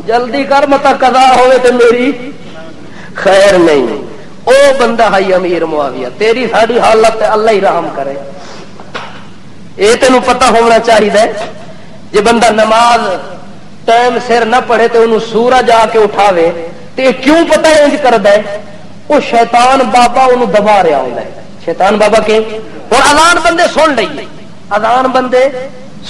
جلدی کر متا قضا ہوئے تے میری خیر نہیں. او بندہ ہے امیر معاویہ تیری ساری حالت اللہ ہی رحم کرے. اے تینوں پتہ ہونا چاہیے جے بندہ نماز ٹائم سر نہ پڑھے تے انہوں سورج آ کے اٹھاوے تے کیوں پتہ انج کردا ہے؟ او شیطان بابا انہوں دبا رہا ہوندا ہے. شیطان بابا کے ہن اذان بندے سن لئیے اذان بندے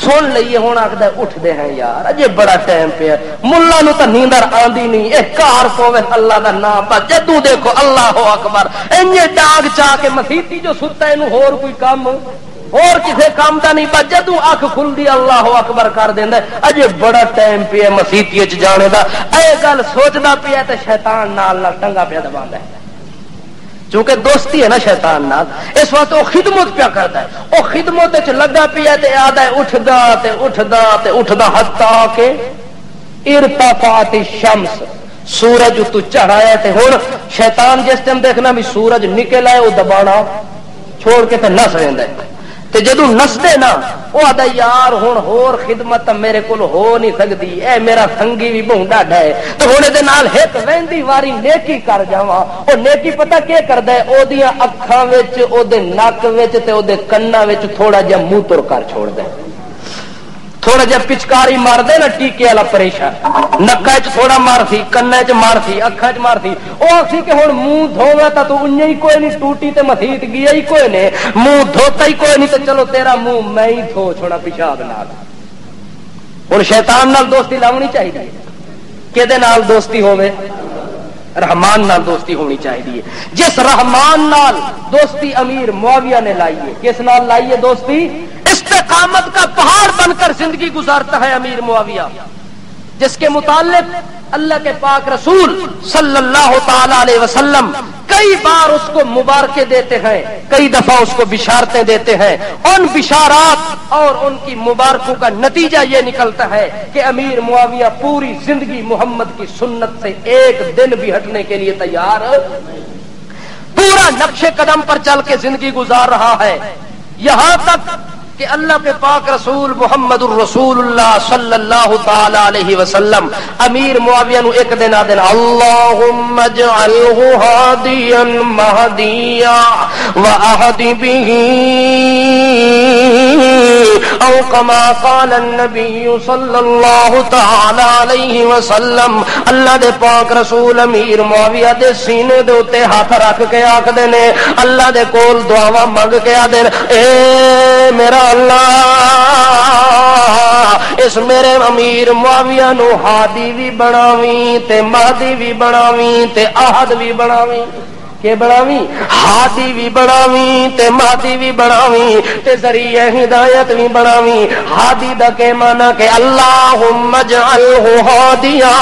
سن لئیے ہوں آخر اٹھتے ہیں یار اجے بڑا ٹائم پہ ملا نو تو نیندر آندی نہیں اے کار پوے اللہ دا نام پا جدوں دیکھو اللہ اکبر انجے ڈاگ چاہ کے مسیتی جو ستا ہے ہور کوئی کام اور کسے کام دا نہیں پا جدوں اکھ کھل دی اللہ اکبر کر دیندا اجے بڑا ٹائم پہ مسیتی وچ جانے دا. اے گل سوچدا پیا تے شیطان نال ٹنگا پیا دباندا ہے چونکہ دوستی ہے نا شیطان نال اس وقت وہ خدمت پیا کرتا ہے وہ خدمت وچ لگا پیا تے آدا ہے اٹھدا تے اٹھدا تے اٹھدا حتا کہ ارتفعت الشمس سورج تو چڑھایا تے ہن شیطان جس ٹائم دیکھنا بھی سورج نکل آئے وہ دبانا چھوڑ کے تے نس ویندا ہے تے جدوں نسدے نا وہ آدا یار ہن ہور خدمت میرے کول ہو نہیں سکدی، اے میرا سنگی بھی بہنڈا ڈے تے ہن دے نال ہک ویندی واری نیکی کر جاواں۔ او نیکی پتہ کی کردا ہے، او دیاں اکھاں وچ او دے نک وچ تے او دے کناں وچ تھوڑا جہا موتر کر چھوڑ دے، تھوڑا جہا پچکاری مار دے نا ٹیکے والا پریشان، نکا چ تھوڑا مار سی، کنا چ مار سی، اکھاں چ مار سی، او آکھی کہ ہن منہ دھووے تا تو انج ہی کوئی نہیں، ٹوٹی تے مسیت گیا ہی کوئی نہیں، منہ دھوتا ہی کوئی نہیں تے چلو تیرا منہ میں ہی دھو چھوڑا پیشاب نال۔ ہن شیطان نال دوستی لاونی چاہیے، کدے نال دوستی ہوے؟ رحمان نال دوستی ہونی چاہیے۔ جس رحمان نال دوستی امیر معاویہ نے لائی ہے، کس نال لائی ہے دوستی؟ استقامت کا پہاڑ بن کر زندگی گزارتا ہے امیر معاویہ، جس کے متعلق اللہ کے پاک رسول صلی اللہ تعالی علیہ وسلم کئی بار اس کو مبارکیں دیتے ہیں، کئی دفعہ اس کو بشارتیں دیتے ہیں۔ ان بشارات اور ان کی مبارکوں کا نتیجہ یہ نکلتا ہے کہ امیر معاویہ پوری زندگی محمد کی سنت سے ایک دن بھی ہٹنے کے لیے تیار، پورا نقش قدم پر چل کے زندگی گزار رہا ہے، یہاں تک کہ اللہ کے پاک رسول محمد الرسول اللہ صلی اللہ تعالی علیہ وسلم امیر معاویہ نو ایک دن آدن اللہم اجعلہ ہادیا مہدیا واہدی بہ او کما قال النبی صلی اللہ تعالی علیہ وسلم۔ اللہ دے پاک رسول امیر معاویہ دے سینے دے اوتے ہاتھ رکھ کے آکھدے نے، اللہ دے کول دعاواں منگ کے آدن اے میرا اللہ اس میرے امیر معاویہ نو ہادی بھی بناویں تے مہدی بھی بناویں تے احد بھی بناویں، کہ بناویں ہادی بھی بناویں تے مہدی بھی بناویں تے ذریعہ ہدایت بھی بناویں۔ ہادی دا کہ معنی کہ اللہم اجعلہ ہادیا،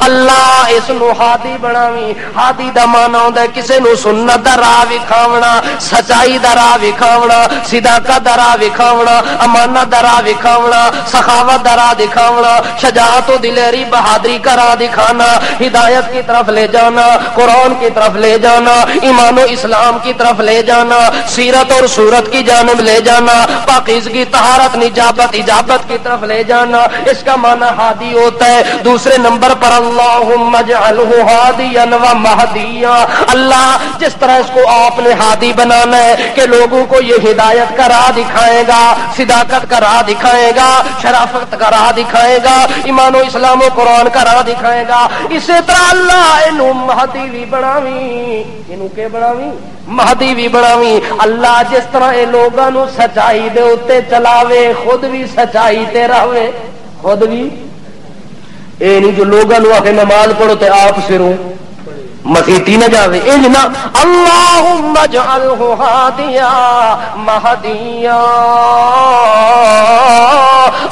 اللہ اس نو ہادی بناویں۔ ہادی دا معنی ہوندا ہے کسے نو سنت دا راہ وکھاونا، سچائی دا راہ وکھاونا، صداقت دا راہ وکھاونا، امانت دا راہ وکھاونا، سخاوت دا راہ دکھاونا، شجاعت و دلیری بہادری کا راہ دکھانا، ہدایت کی طرف لے جانا، قرآن کی طرف لے جانا، ایمان و اسلام کی طرف لے جانا، سیرت اور صورت کی جانب لے جانا، پاکیزگی طہارت نجابت اجابت کی طرف لے جانا، اس کا معنی ہادی ہوتا ہے۔ دوسرے نمبر پر اللہم اجعلہ ہادیا و مہدیا، اللہ جس طرح اس کو آپ نے ہادی بنانا ہے کہ لوگوں کو یہ ہدایت کا راہ دکھائے گا، صداقت کا راہ دکھائے گا، شرافت کا راہ دکھائے گا، ایمان و اسلام و قرآن کا راہ دکھائے گا، اسی طرح اللہ انہوں مہدی بھی بناویں، انہوں کے بناویں مہدی بھی بناویں۔ اللہ جس طرح اے لوگاں نو سچائی دے اوتے چلاوے، خود بھی سچائی تے رہوے، خود بھی اے نہیں جو لوگاں نو آکھے نماز پڑھو تے آپ سروں مسیتی نہ جاوے، انج نہ اللہم اجعلہ ہادیا مہدیا،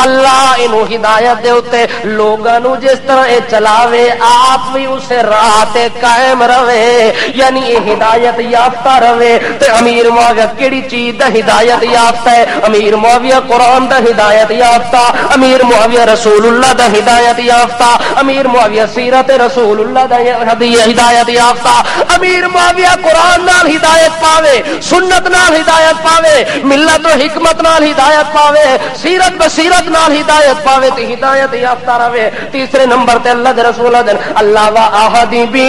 اللہ انہوں ہدایت دے ہوتے لوگاں نو جس طرح اے چلاوے آپ بھی اسے راہ تے قائم رہے، یعنی یہ ہدایت یافتہ رہے۔ تے امیر معاویہ کیڑی چیز دا ہدایت یافتہ ہے؟ امیر معاویہ قرآن دا ہدایت یافتہ، امیر معاویہ رسول اللہ دا ہدایت یافتہ، امیر معاویہ سیرت رسول اللہ دا ہدایت یافتہ، امیر معاویہ قرآن نال ہدایت پاوے، سنت نال ہدایت پاوے، ملت و حکمت نال ہدایت پاوے، سیرت بصیرت نال ہدایت پاوے تے ہدایت یافتہ رہے۔ تیسرے نمبر تے اللہ دے رسول اللہ وا احدی بھی،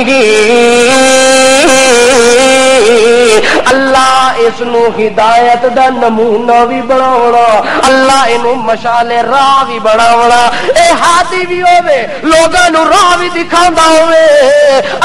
اللہ اس نو ہدایت دا نمونہ بھی بناونا، اللہ انو مشال راہ بھی بناونا، اے ہادی بھی ہوے لوگاں نو راہ بھی دکھاوندا ہوے،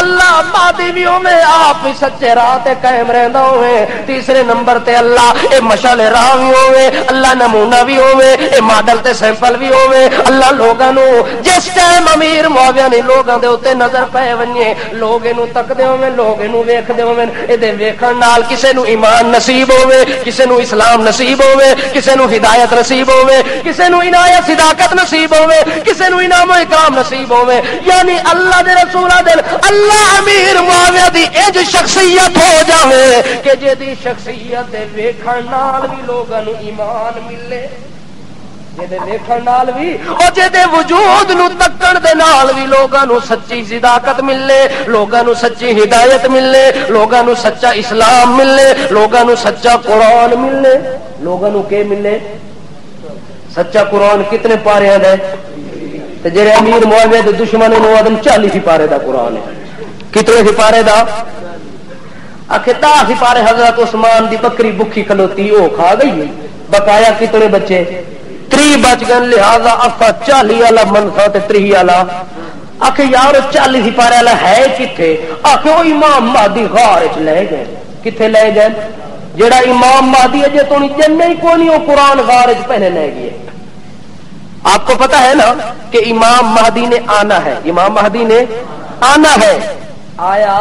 اللہ مہدی بھی ہوے آپ سچے راہ تے قائم رہندا ہوے۔ تیسرے نمبر تے اللہ اے مشال راہ بھی ہوے، اللہ نمونہ بھی ہوے، اے ماڈل تے سیمپل بھی ہوے، اللہ لوگاں نو جس ٹائم امیر معاویہ نے لوگاں دے اوتے نظر پے ونجے، لوگ اینو تکدے ہوے، لوگ اینو ویکھدے ہوے، اے دے ویکھن نال کسے نو ایمان نصیب ہوے، کسے نو اسلام نصیب ہوے، کسے نو ہدایت نصیب ہوے، کسے نو عنایت صداقت نصیب ہوے، کسے نو انعام و اکرام نصیب ہوے، یعنی اللہ دے رسول دے اللہ امیر معاویہ دی اج شخصیت ہو جاوے کہ جے دی شخصیت دے ویکھن نال بھی لوگاں نو ایمان ملے، جے ویکھن نال بھی او جے وجود نو تکن دے نال بھی لوگاں نو سچی صداقت ملے، لوگاں نو سچی ہدایت ملے، لوگاں نو سچا اسلام ملے، لوگاں نو سچا قرآن ملے۔ لوگاں نو کے ملے؟ سچا قرآن کتنے پارے ہے؟ تے جڑے امیر معاویہ دے دشمن نو آدم 40 پارے دا قرآن ہے۔ کتنے سپارے دا؟ آخر 10 سپارے حضرت عثمان دی بکری بکھی کھلوتی او کھا گئی، بقایا کتنے بچے؟ 3 بچ گئے، لہذا افا 40 والا منفا 30 والا۔ آخر یار 40 سپارے والا ہے کتنے؟ آخر وہ امام مہدی غار چ لے گئے۔ کتنے لے گئے؟ جڑا امام مہدی ہے جے تو جننے ہی کوئی نہیں، وہ قرآن غار چ پہلے لے گئے۔ آپ کو پتا ہے نا کہ امام مہدی نے آنا ہے، امام مہدی نے آنا ہے، آیا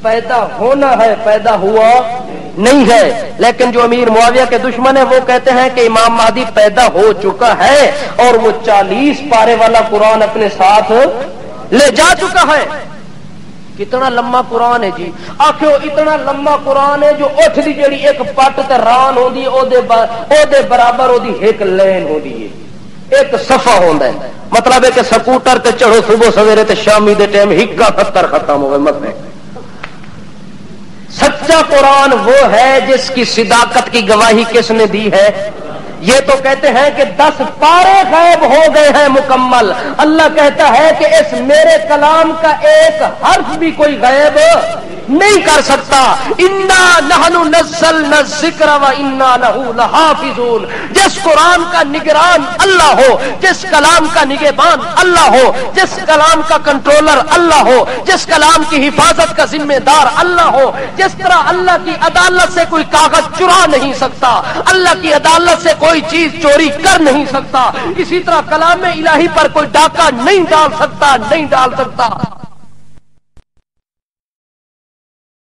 پیدا ہونا ہے، پیدا ہوا نہیں ہے۔ لیکن جو امیر معاویہ کے دشمن ہیں وہ کہتے ہیں کہ امام مہدی پیدا ہو چکا ہے اور وہ 40 پارے والا قرآن اپنے ساتھ لے جا چکا ہے۔ کتنا لمبا قرآن ہے جی؟ آخو اتنا لمبا قرآن ہے جو اٹھ دی جڑی ایک پٹ تے ران ہوندی او دے برابر او دی ایک لین ہوندی ہے، ایک صفحہ ہوندا ہے۔ مطلب ہے کہ سکوٹر تے چڑھو صبح سویرے تے شامی دے ٹائم ہکا خطر ختم ہوئے مت ہے۔ سچا قرآن وہ ہے جس کی صداقت کی گواہی کس نے دی ہے؟ یہ تو کہتے ہیں کہ 10 پارے غائب ہو گئے ہیں مکمل، اللہ کہتا ہے کہ اس میرے کلام کا ایک حرف بھی کوئی غائب نہیں کر سکتا۔ انا نحن نزلنا الذکر وانا لہ لحافظون۔ جس قرآن کا نگران اللہ ہو، جس کلام کا نگہبان اللہ ہو، جس کلام کا کنٹرولر اللہ ہو، جس کلام کی حفاظت کا ذمہ دار اللہ ہو، جس طرح اللہ کی عدالت سے کوئی کاغذ چرا نہیں سکتا، اللہ کی عدالت سے کوئی چیز چوری کر نہیں سکتا، اسی طرح کلام الہی پر کوئی ڈاکہ نہیں ڈال سکتا۔